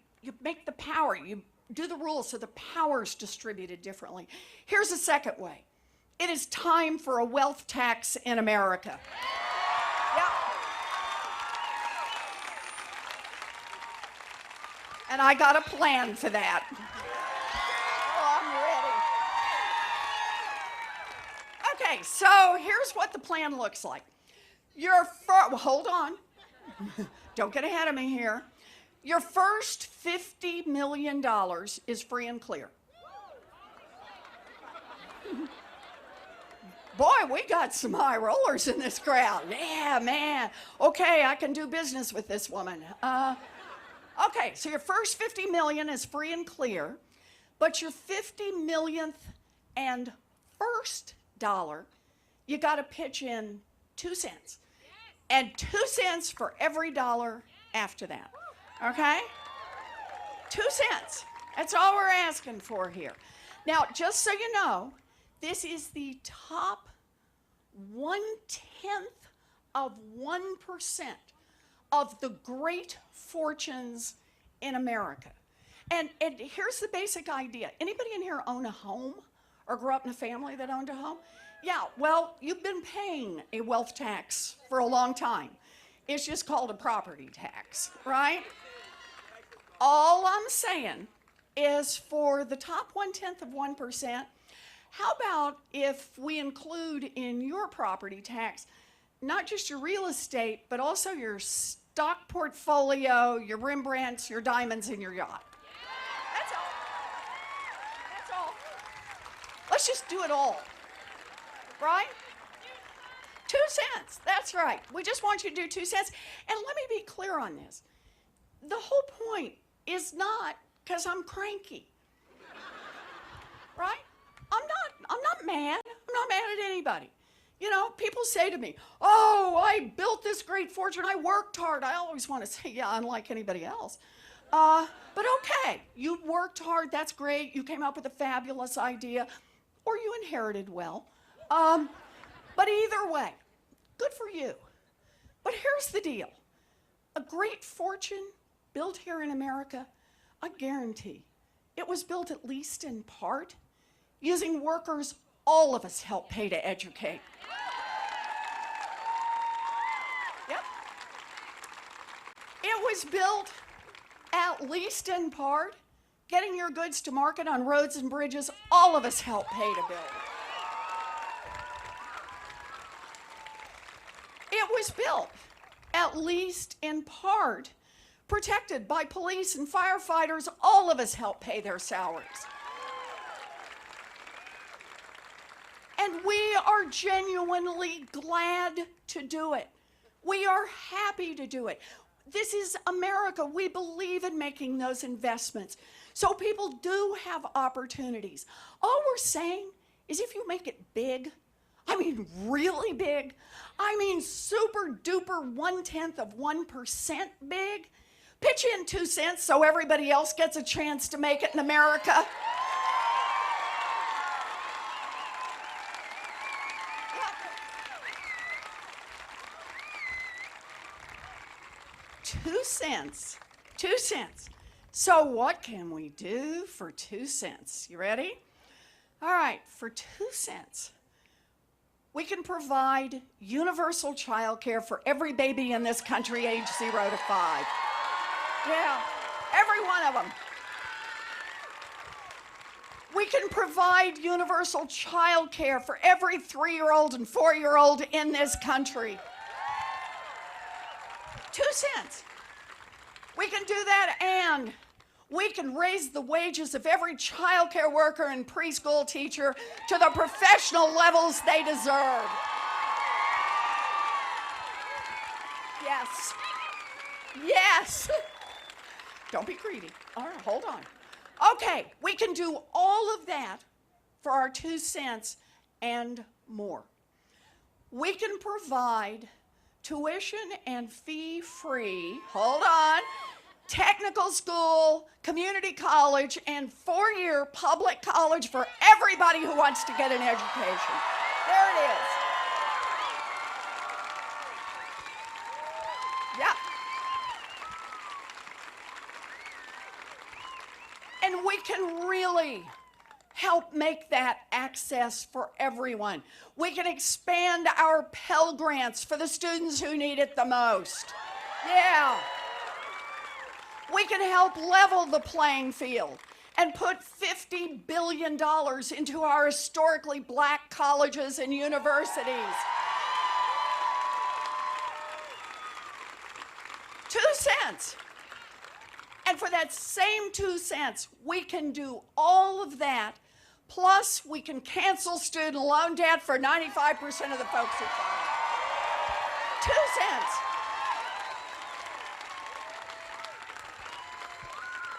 make the power, you do the rules so the power's distributed differently. Here's a second way. It is time for a wealth tax in America. Yep. And I got a plan for that. Oh, I'm ready. Okay, so here's what the plan looks like. Hold on. Don't get ahead of me here. Your first $50 million is free and clear. Boy, we got some high rollers in this crowd. Yeah, man. Okay, I can do business with this woman. Okay, so your first 50 million is free and clear, but your 50 millionth and first dollar, you got to pitch in 2 cents. And 2 cents for every dollar after that. Okay? 2 cents. That's all we're asking for here. Now, just so you know, this is the top 1/10 of 1% of the great fortunes in America. And here's the basic idea. Anybody in here own a home or grew up in a family that owned a home? Yeah, well, you've been paying a wealth tax for a long time. It's just called a property tax, right? All I'm saying is for the top 1/10 of 1%, how about if we include in your property tax not just your real estate, but also your stock portfolio, your Rembrandts, your diamonds, and your yacht? That's all. That's all. Let's just do it all. Right? 2 cents. That's right. We just want you to do 2 cents. And let me be clear on this. The whole point is not because I'm cranky. Right? I'm not mad. I'm not mad at anybody. You know, people say to me, oh, I built this great fortune. I worked hard. I always want to say, yeah, unlike anybody else. But okay, you worked hard. That's great. You came up with a fabulous idea, or you inherited well. But either way, good for you. But here's the deal. A great fortune built here in America, I guarantee, it was built at least in part using workers all of us help pay to educate. Yep. It was built at least in part getting your goods to market on roads and bridges all of us help pay to build. It was built, at least in part, protected by police and firefighters. All of us help pay their salaries. And we are genuinely glad to do it. We are happy to do it. This is America. We believe in making those investments. So people do have opportunities. All we're saying is if you make it big, I mean really big, I mean super duper 1/10 of 1% big, pitch in 2 cents so everybody else gets a chance to make it in America. 2 cents. 2 cents. So what can we do for 2 cents? You ready? All right, for 2 cents, we can provide universal child care for every baby in this country age 0 to 5. Yeah, every one of them. We can provide universal child care for every 3-year-old and 4-year-old in this country. 2 cents. We can do that, and we can raise the wages of every child care worker and preschool teacher to the professional levels they deserve. Yes. Yes. Don't be greedy. All right, hold on. Okay, we can do all of that for our 2 cents and more. We can provide tuition and fee-free, hold on, technical school, community college, and 4-year public college for everybody who wants to get an education. There it is. Yeah. And we can really help make that access for everyone. We can expand our Pell Grants for the students who need it the most. Yeah. We can help level the playing field and put $50 billion into our historically black colleges and universities. 2 cents. And for that same 2 cents, we can do all of that. Plus, we can cancel student loan debt for 95% of the folks who borrow. 2 cents.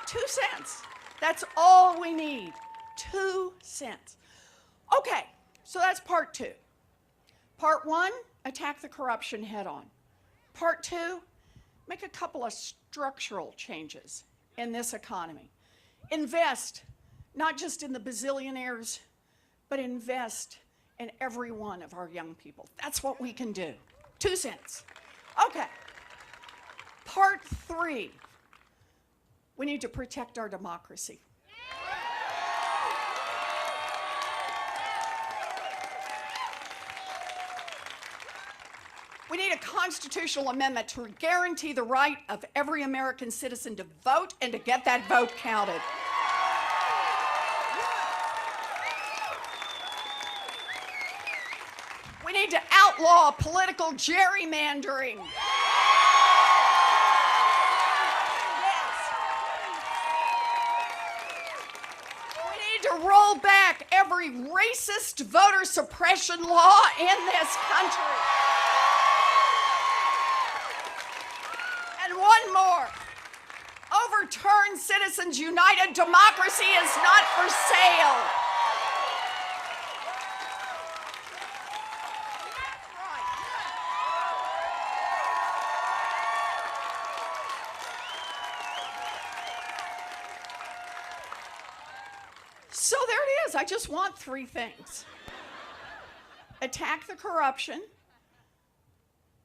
2 cents. That's all we need. 2 cents. Okay, so that's part 2. Part 1, attack the corruption head on. Part 2, make a couple of structural changes in this economy. Invest not just in the bazillionaires, but invest in every one of our young people. That's what we can do. 2 cents. Okay. Part 3, we need to protect our democracy. We need a constitutional amendment to guarantee the right of every American citizen to vote and to get that vote counted. We need to outlaw political gerrymandering. To roll back every racist voter suppression law in this country. And one more. Overturn Citizens United. Democracy is not for sale. So there it is. I just want 3 things. Attack the corruption,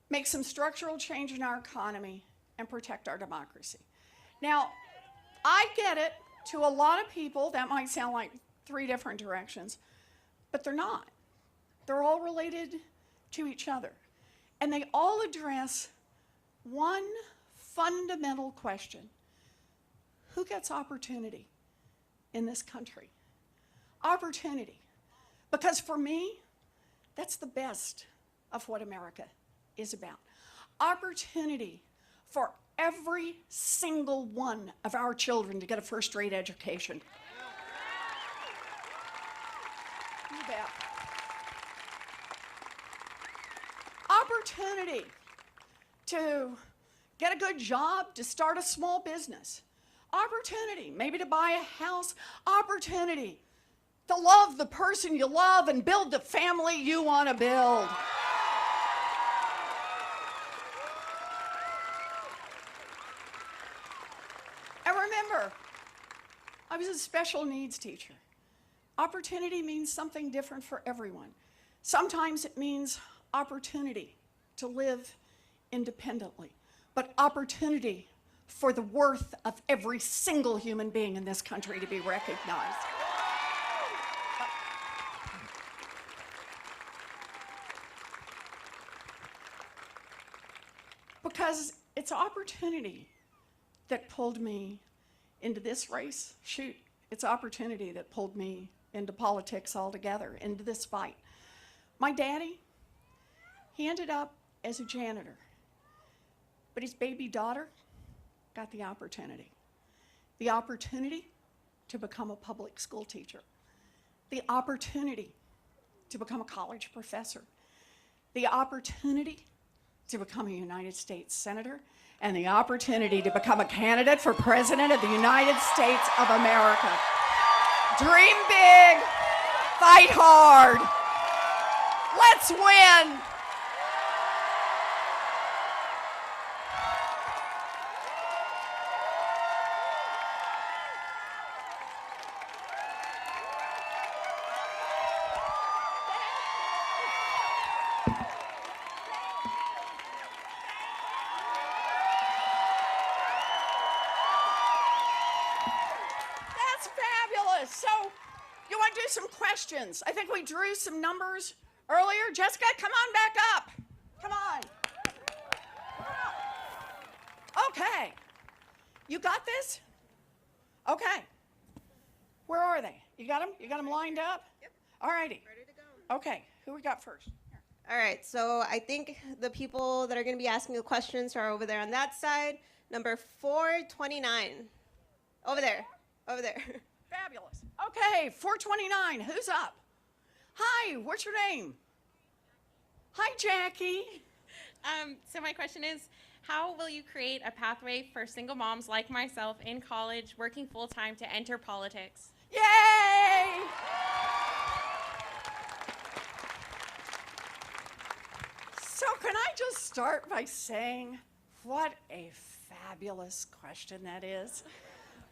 make some structural change in our economy, and protect our democracy. Now, I get it. To a lot of people, that might sound like 3 different directions, but they're not. They're all related to each other. And they all address one fundamental question. Who gets opportunity in this country? Opportunity. Because for me, that's the best of what America is about. Opportunity for every single one of our children to get a first-rate education. You bet. Opportunity to get a good job, to start a small business. Opportunity, maybe to buy a house. Opportunity to love the person you love and build the family you want to build. And remember, I was a special needs teacher. Opportunity means something different for everyone. Sometimes it means opportunity to live independently, but opportunity for the worth of every single human being in this country to be recognized. Because it's opportunity that pulled me into this race. Shoot, it's opportunity that pulled me into politics altogether, into this fight. My daddy, he ended up as a janitor, but his baby daughter got the opportunity to become a public school teacher, the opportunity to become a college professor, the opportunity to become a United States Senator, and the opportunity to become a candidate for President of the United States of America. Dream big, fight hard. Let's win. So, you want to do some questions? I think we drew some numbers earlier. Jessica, come on back up. Come on. Okay. You got this? Okay. Where are they? You got them? You got them lined up? Yep. All righty. Ready to go. Okay. Who we got first? All right, so I think the people that are going to be asking the questions are over there on that side. Number 429. Over there. Over there. Fabulous. Okay, 429. Who's up? Hi, what's your name? Hi, Jackie. So my question is, how will you create a pathway for single moms like myself in college, working full-time to enter politics? Yay! So can I just start by saying what a fabulous question that is?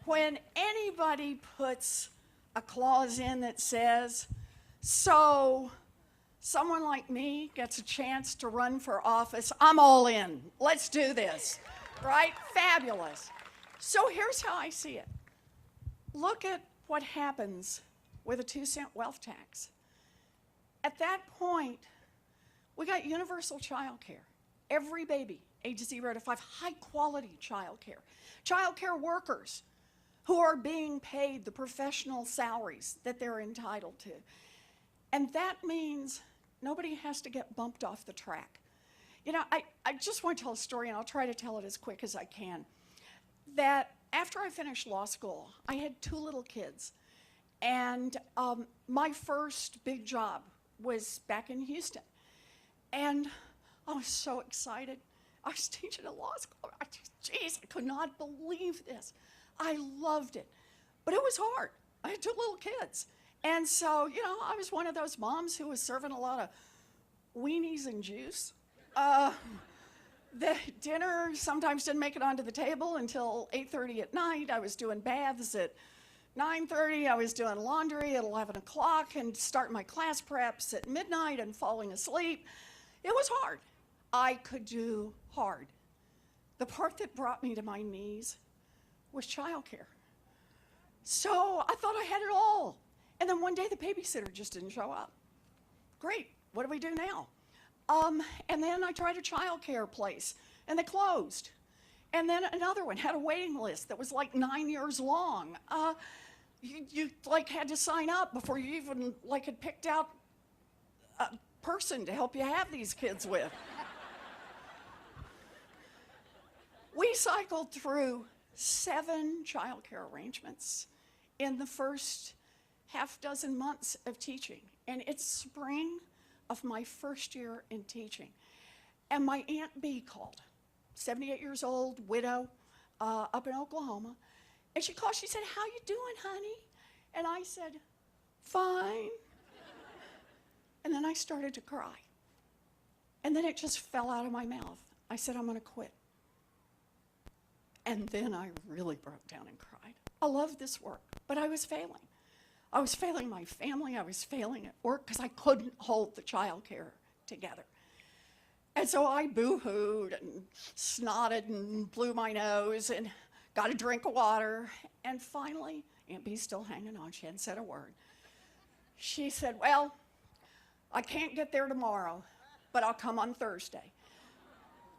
When anybody puts a clause in that says, so someone like me gets a chance to run for office, I'm all in. Let's do this, right? Fabulous. So here's how I see it. Look at what happens with a 2-cent wealth tax. At that point, we got universal child care. Every baby, ages 0 to 5, high quality child care. Child care workers who are being paid the professional salaries that they're entitled to. And that means nobody has to get bumped off the track. You know, I just want to tell a story, and I'll try to tell it as quick as I can. That after I finished law school, I had 2 little kids. And my first big job was back in Houston. And I was so excited. I was teaching at law school. I could not believe this. I loved it. But it was hard. I had 2 little kids. And so, you know, I was one of those moms who was serving a lot of weenies and juice. The dinner sometimes didn't make it onto the table until 8:30 at night. I was doing baths at 9:30. I was doing laundry at 11 o'clock and starting my class preps at midnight and falling asleep. It was hard. I could do hard. The part that brought me to my knees was childcare. So I thought I had it all. And then one day the babysitter just didn't show up. Great, what do we do now? And then I tried a childcare place and they closed. And then another one had a waiting list that was like 9 years long. You like had to sign up before you even like had picked out a person to help you have these kids with. We cycled through 7 childcare arrangements in the first half dozen months of teaching. And it's spring of my first year in teaching. And my Aunt B called, 78 years old, widow, up in Oklahoma. And she called, she said, "How you doing, honey?" And I said, "Fine." And then I started to cry. And then it just fell out of my mouth. I said, "I'm gonna quit." And then I really broke down and cried. I love this work, but I was failing. I was failing my family, I was failing at work because I couldn't hold the childcare together. And so I boo-hooed and snotted and blew my nose and got a drink of water. And finally, Aunt B's still hanging on, she hadn't said a word. She said, "Well, I can't get there tomorrow, but I'll come on Thursday."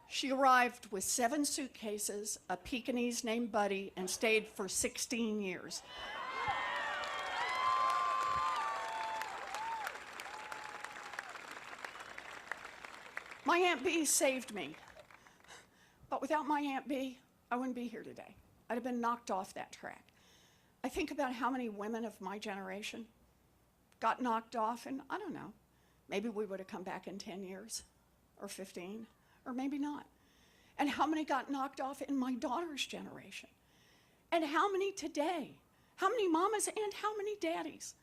She arrived with 7 suitcases, a Pekingese named Buddy, and stayed for 16 years. My Aunt B saved me. But without my Aunt B, I wouldn't be here today. I'd have been knocked off that track. I think about how many women of my generation got knocked off, and I don't know, maybe we would have come back in 10 years or 15. Or maybe not. And how many got knocked off in my daughter's generation? And how many today? How many mamas and how many daddies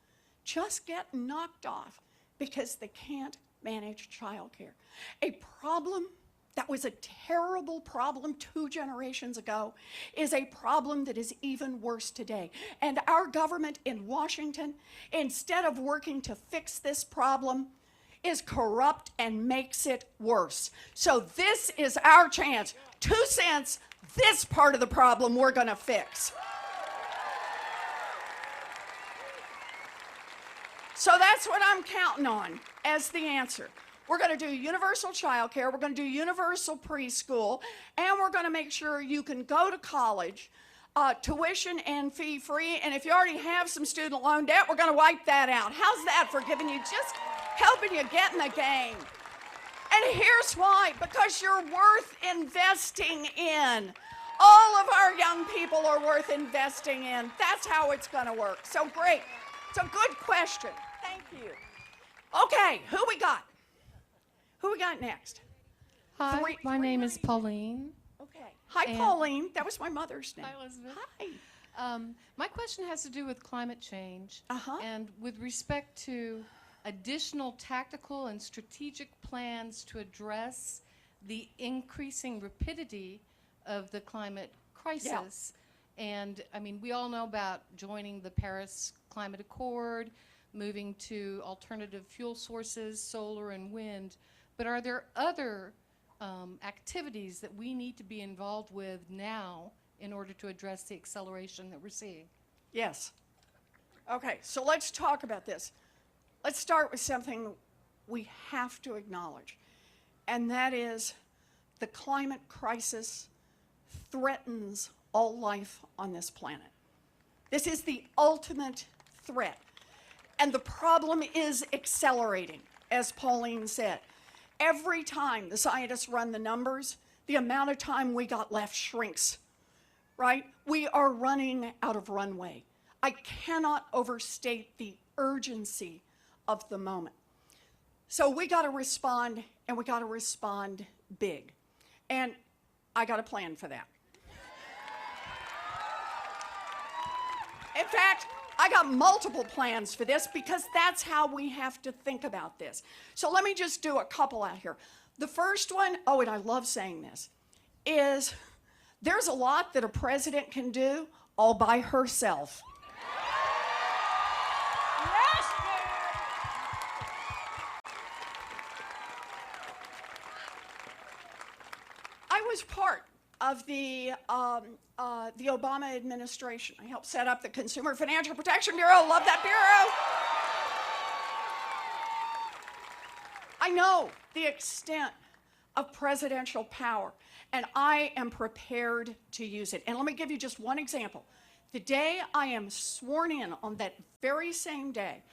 just get knocked off because they can't manage childcare? A problem that was a terrible problem 2 generations ago is a problem that is even worse today. And our government in Washington, instead of working to fix this problem, is corrupt and makes it worse. So this is our chance. 2 cents, this part of the problem we're gonna fix. So that's what I'm counting on as the answer. We're going to do universal child care. We're going to do universal preschool. And we're going to make sure you can go to college tuition and fee free. And if you already have some student loan debt, we're going to wipe that out. How's that for giving you, just helping you get in the game? And here's why. Because you're worth investing in. All of our young people are worth investing in. That's how it's going to work. So great. It's a good question. Thank you. Okay, who we got? Who we got next? Hi, my name is Pauline. Okay. Hi, And- Pauline. That was my mother's name. Hi, Elizabeth. Hi. My question has to do with climate change Uh-huh. and with respect to additional tactical and strategic plans to address the increasing rapidity of the climate crisis. And I mean, we all know about joining the Paris Climate Accord, moving to alternative fuel sources, solar and wind. But are there other activities that we need to be involved with now in order to address the acceleration that we're seeing? Yes. Okay, so let's talk about this. Let's start with something we have to acknowledge, and that is the climate crisis threatens all life on this planet. This is the ultimate threat. And the problem is accelerating, as Pauline said. Every time the scientists run the numbers, the amount of time we got left shrinks, right? We are running out of runway. I cannot overstate the urgency of the moment. So we got to respond, and we got to respond big. And I got a plan for that. In fact, I got multiple plans for this because that's how we have to think about this. So let me just do a couple out here. The first one, oh, and I love saying this, is there's a lot that a president can do all by herself. Yes, I was part of the Obama administration. I helped set up the Consumer Financial Protection Bureau. Love that bureau. I know the extent of presidential power, and I am prepared to use it. And let me give you just one example. The day I am sworn in, on that very same day,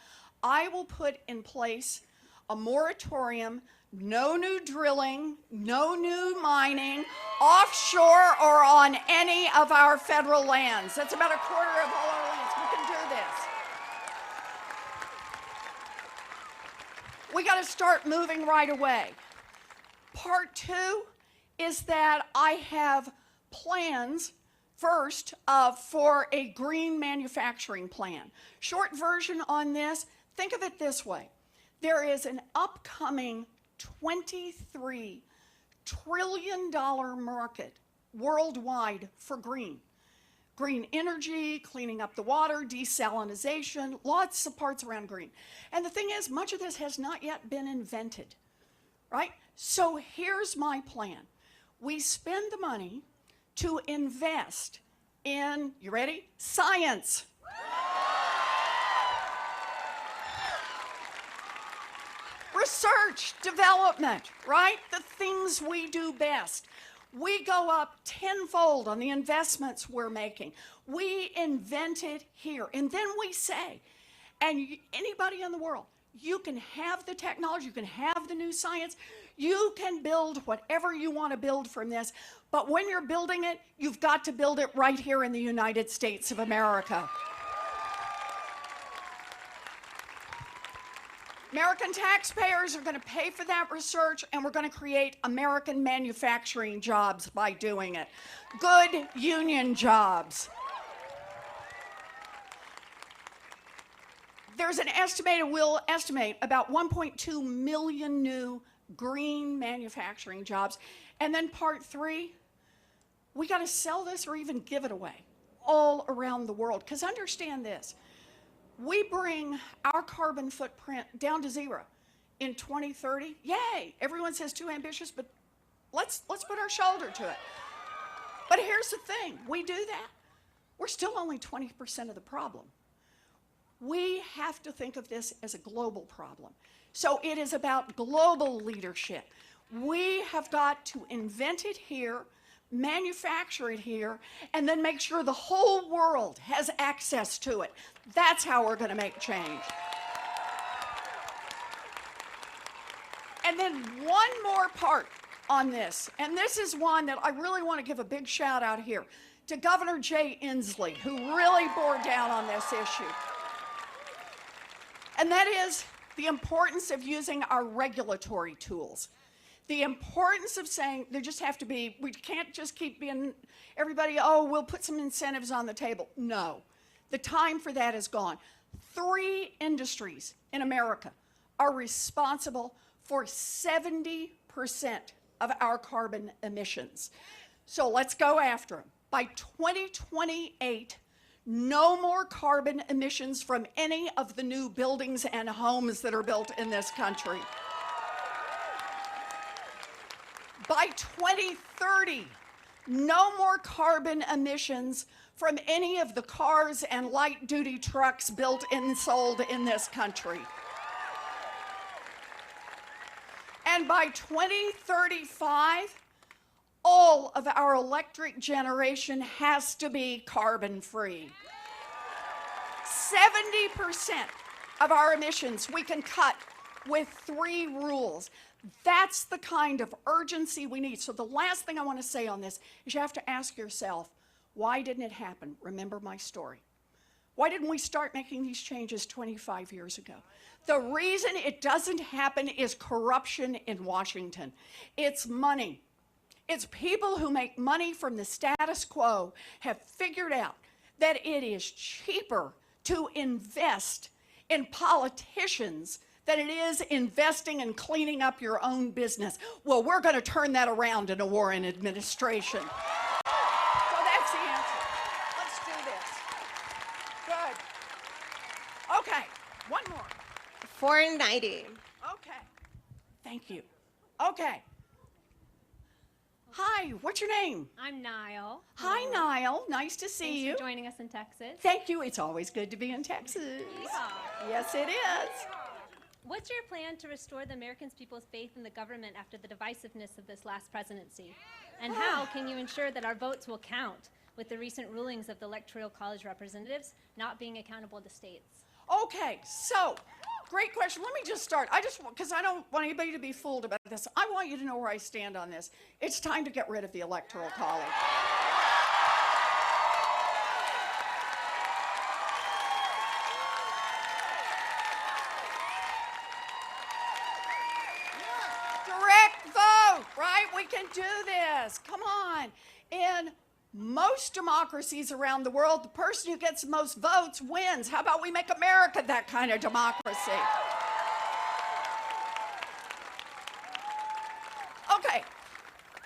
I will put in place a moratorium. No new drilling, no new mining, offshore or on any of our federal lands. That's about a quarter of all our lands. We can do this. We got to start moving right away. Part two is that I have plans first for a green manufacturing plan. Short version on this, think of it this way. There is an upcoming $23 trillion market worldwide for green. Green energy, cleaning up the water, desalinization, lots of parts around green. And the thing is, much of this has not yet been invented, right? So here's my plan. We spend the money to invest in, you ready? Science. Research, development, right? The things we do best. We go up tenfold on the investments we're making. We invent it here. And then we say, and anybody in the world, you can have the technology, you can have the new science, you can build whatever you want to build from this, but when you're building it, you've got to build it right here in the United States of America. American taxpayers are going to pay for that research, and we're going to create American manufacturing jobs by doing it. Good union jobs. There's an estimated, we'll estimate about 1.2 million new green manufacturing jobs. And then part three, we got to sell this or even give it away all around the world. Because understand this. We bring our carbon footprint down to zero in 2030. Yay! Everyone says too ambitious, but let's put our shoulder to it. But here's the thing. We do that. We're still only 20% of the problem. We have to think of this as a global problem. So it is about global leadership. We have got to invent it here, manufacture it here, and then make sure the whole world has access to it. That's how we're going to make change. And then one more part on this, and this is one that I really want to give a big shout out here to Governor Jay Inslee, who really bore down on this issue. And that is the importance of using our regulatory tools. The importance of saying there just have to be, we can't just keep being, everybody, oh, we'll put some incentives on the table. No, the time for that is gone. 3 industries in America are responsible for 70% of our carbon emissions. So let's go after them. By 2028, no more carbon emissions from any of the new buildings and homes that are built in this country. By 2030, no more carbon emissions from any of the cars and light-duty trucks built and sold in this country. And by 2035, all of our electric generation has to be carbon-free. 70% of our emissions we can cut with 3 rules. That's the kind of urgency we need. So the last thing I want to say on this is you have to ask yourself, why didn't it happen? Remember my story. Why didn't we start making these changes 25 years ago? The reason it doesn't happen is corruption in Washington. It's money. It's people who make money from the status quo have figured out that it is cheaper to invest in politicians than it is investing and cleaning up your own business. Well, we're going to turn that around in a Warren administration. So that's the answer. Let's do this. Good. Okay, one more. 490. Okay. Thank you. Okay. Hi, what's your name? I'm Niall. Hi, Niall. Nice to see Thanks you. for joining us in Texas. Thank you. It's always good to be in Texas. Yeah. Yes, it is. What's your plan to restore the American people's faith in the government after the divisiveness of this last presidency? And how can you ensure that our votes will count with the recent rulings of the Electoral College representatives not being accountable to states? Okay, so great question. Let me just start. Because I don't want anybody to be fooled about this. I want you to know where I stand on this. It's time to get rid of the Electoral College. Direct vote, right? We can do this. Come on. In most democracies around the world, the person who gets the most votes wins. How about we make America that kind of democracy? Okay,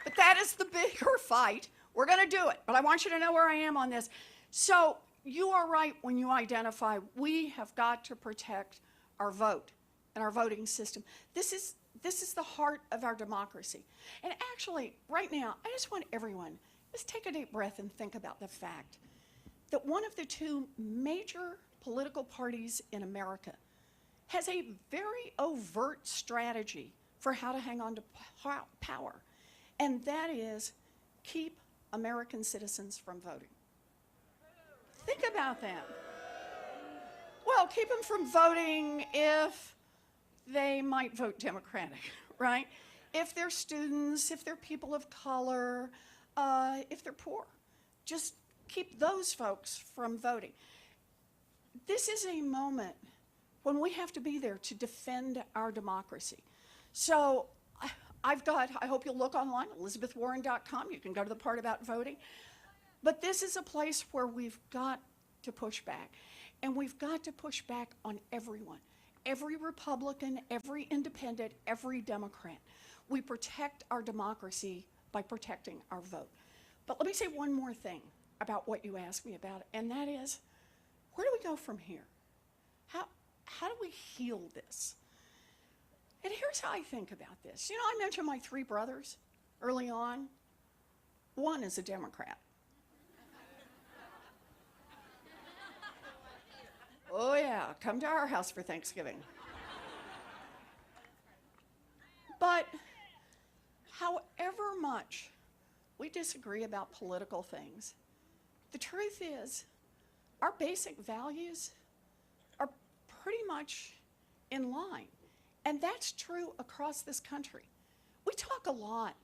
but that is the bigger fight. We're going to do it, but I want you to know where I am on this. So you are right when you identify we have got to protect our vote and our voting system. This is the heart of our democracy. And actually, right now, I just want everyone, just take a deep breath and think about the fact that one of the 2 major political parties in America has a very overt strategy for how to hang on to power, and that is keep American citizens from voting. Think about that. Well, keep them from voting if they might vote Democratic, right? If they're students, if they're people of color, if they're poor. Just keep those folks from voting. This is a moment when we have to be there to defend our democracy. So I hope you'll look online, elizabethwarren.com. You can go to the part about voting. But this is a place where we've got to push back. And we've got to push back on everyone. Every Republican, every independent, every Democrat. We protect our democracy by protecting our vote. But let me say one more thing about what you asked me about, and that is, where do we go from here? How do we heal this? And here's how I think about this. You know, I mentioned my 3 brothers early on. One is a Democrat. Oh yeah, come to our house for Thanksgiving. disagree about political things. The truth is, our basic values are pretty much in line. And that's true across this country. We talk a lot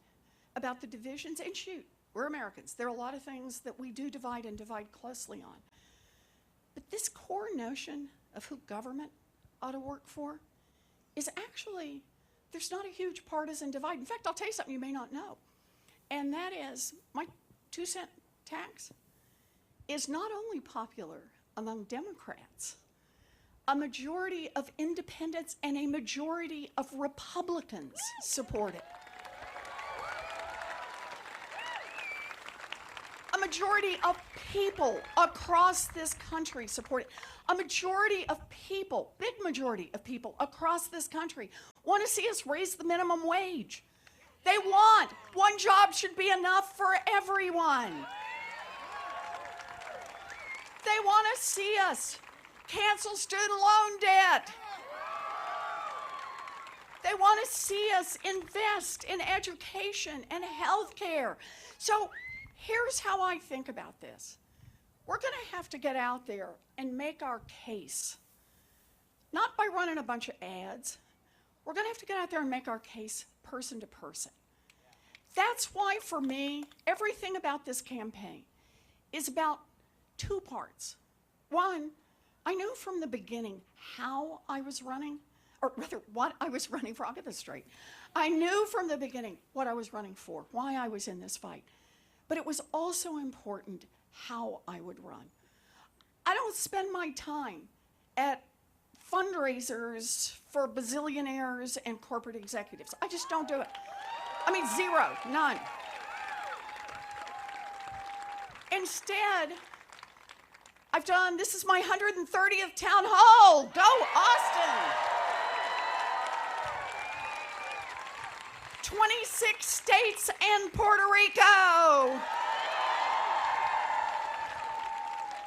about the divisions, and shoot, we're Americans. There are a lot of things that we do divide and divide closely on. But this core notion of who government ought to work for is actually, there's not a huge partisan divide. In fact, I'll tell you something you may not know, and that is my 2-cent tax is not only popular among Democrats, a majority of independents and a majority of Republicans support it. A majority of people across this country support it. A majority of people, big majority of people across this country want to see us raise the minimum wage. They want one job should be enough for everyone. They want to see us cancel student loan debt. They want to see us invest in education and health care. So here's how I think about this. We're going to have to get out there and make our case, not by running a bunch of ads. We're going to have to get out there and make our case person to person. That's why, for me, everything about this campaign is about 2 parts. One, I knew from the beginning how I was running, or rather what I was running for. I'll get this straight. I knew from the beginning what I was running for, why I was in this fight. But it was also important how I would run. I don't spend my time at fundraisers for bazillionaires and corporate executives. I just don't do it. I mean, zero, none. Instead, this is my 130th town hall. Go Austin! 26 states and Puerto Rico.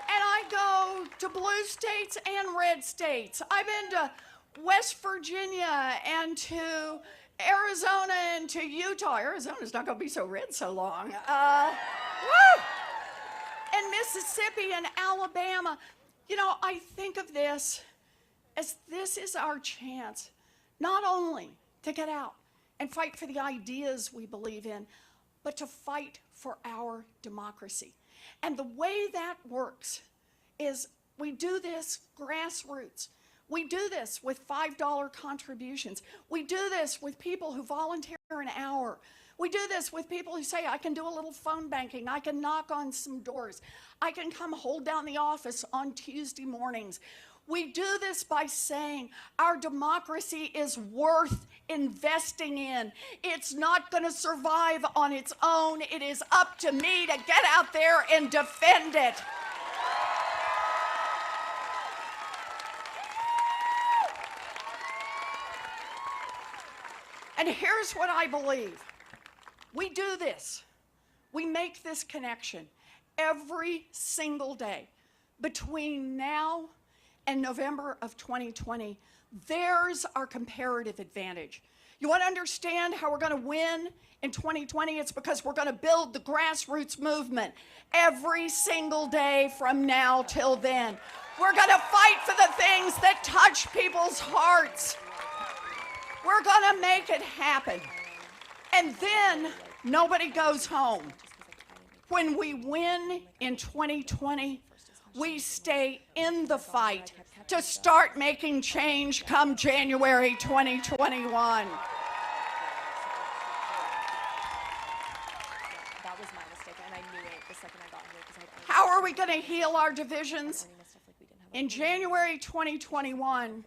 And I go to blue states and red states. I've been to West Virginia and to Arizona and to Utah. Arizona's not going to be so red so long. Woo! And Mississippi and Alabama. You know, I think of this as this is our chance, not only to get out and fight for the ideas we believe in, but to fight for our democracy. And the way that works is we do this grassroots. We do this with $5 contributions. We do this with people who volunteer an hour. We do this with people who say, I can do a little phone banking. I can knock on some doors. I can come hold down the office on Tuesday mornings. We do this by saying our democracy is worth investing in. It's not going to survive on its own. It is up to me to get out there and defend it. And here's what I believe. We do this. We make this connection every single day. Between now and November of 2020, there's our comparative advantage. You want to understand how we're going to win in 2020? It's because we're going to build the grassroots movement every single day from now till then. We're going to fight for the things that touch people's hearts. We're going to make it happen. And then nobody goes home. When we win in 2020, we stay in the fight to start making change come January 2021. That was my mistake, and I knew it the second I got here. How are we going to heal our divisions? In January 2021,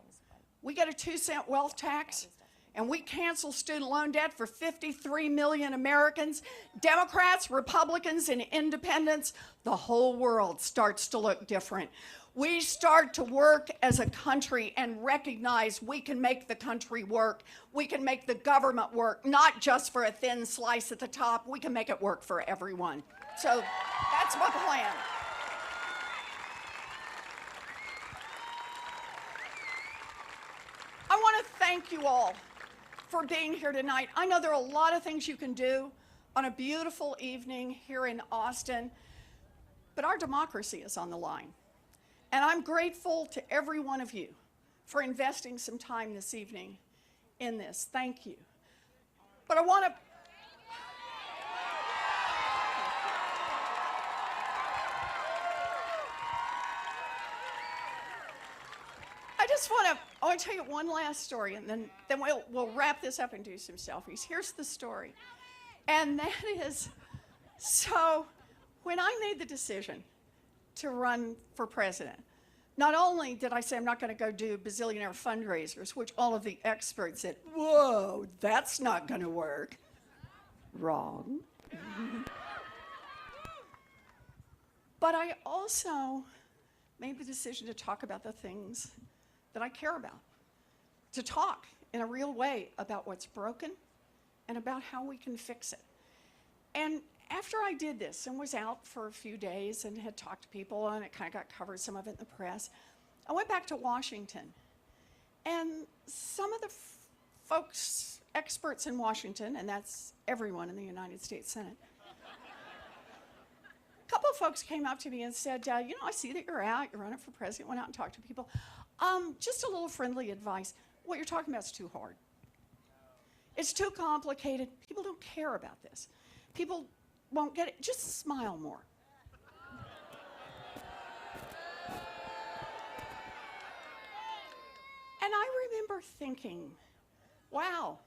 we get a 2-cent wealth tax, and we cancel student loan debt for 53 million Americans. Democrats, Republicans, and independents, the whole world starts to look different. We start to work as a country and recognize we can make the country work. We can make the government work, not just for a thin slice at the top. We can make it work for everyone. So that's my plan. I want to thank you all for being here tonight. I know there are a lot of things you can do, on a beautiful evening here in Austin, but our democracy is on the line. And I'm grateful to every one of you for investing some time this evening in this. Thank you. But I want to tell you one last story, and then we'll wrap this up and do some selfies. Here's the story. And that is, so when I made the decision to run for president, not only did I say I'm not going to go do bazillionaire fundraisers, which all of the experts said, whoa, that's not going to work. Wrong. But I also made the decision to talk about the things that I care about, to talk in a real way about what's broken and about how we can fix it. And after I did this and was out for a few days and had talked to people, and it kind of got covered, some of it in the press, I went back to Washington. And some of the folks, experts in Washington, and that's everyone in the United States Senate, a couple of folks came up to me and said, I see that you're out, you're running for president, went out and talked to people. Just a little friendly advice. What you're talking about is too hard. It's too complicated. People don't care about this. People won't get it. Just smile more. And I remember thinking, wow,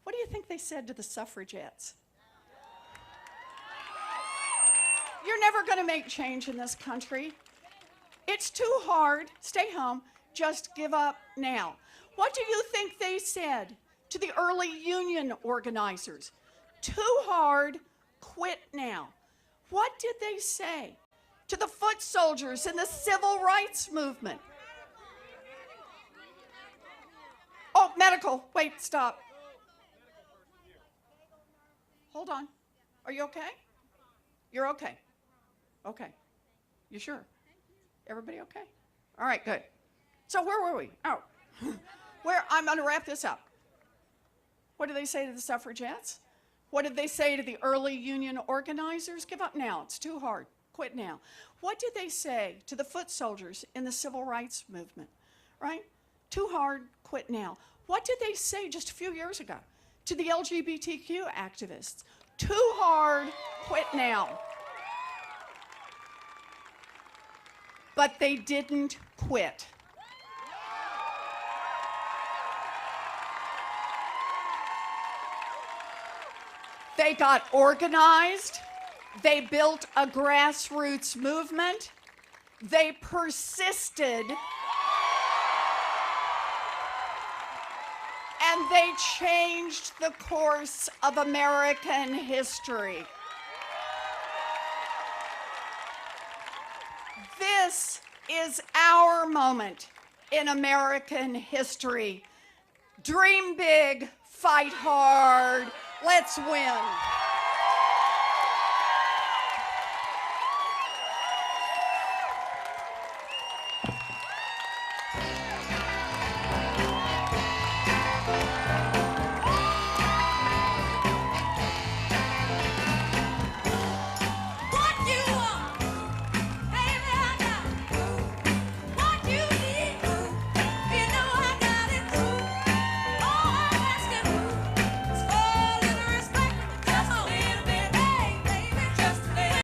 what do you think they said to the suffragettes? You're never going to make change in this country. It's too hard. Stay home. Just give up now. What do you think they said to the early union organizers? Too hard. Quit now. What did they say to the foot soldiers in the civil rights movement? Oh, medical. Wait, stop. Hold on. Are you okay? You're okay. Okay. You sure? Everybody okay? All right, good. So where were we? Oh, I'm going to wrap this up. What did they say to the suffragettes? What did they say to the early union organizers? Give up now. It's too hard. Quit now. What did they say to the foot soldiers in the civil rights movement? Right? Too hard. Quit now. What did they say just a few years ago to the LGBTQ activists? Too hard. Quit now. But they didn't quit. They got organized. They built a grassroots movement. They persisted. And they changed the course of American history. This is our moment in American history. Dream big, fight hard, let's win.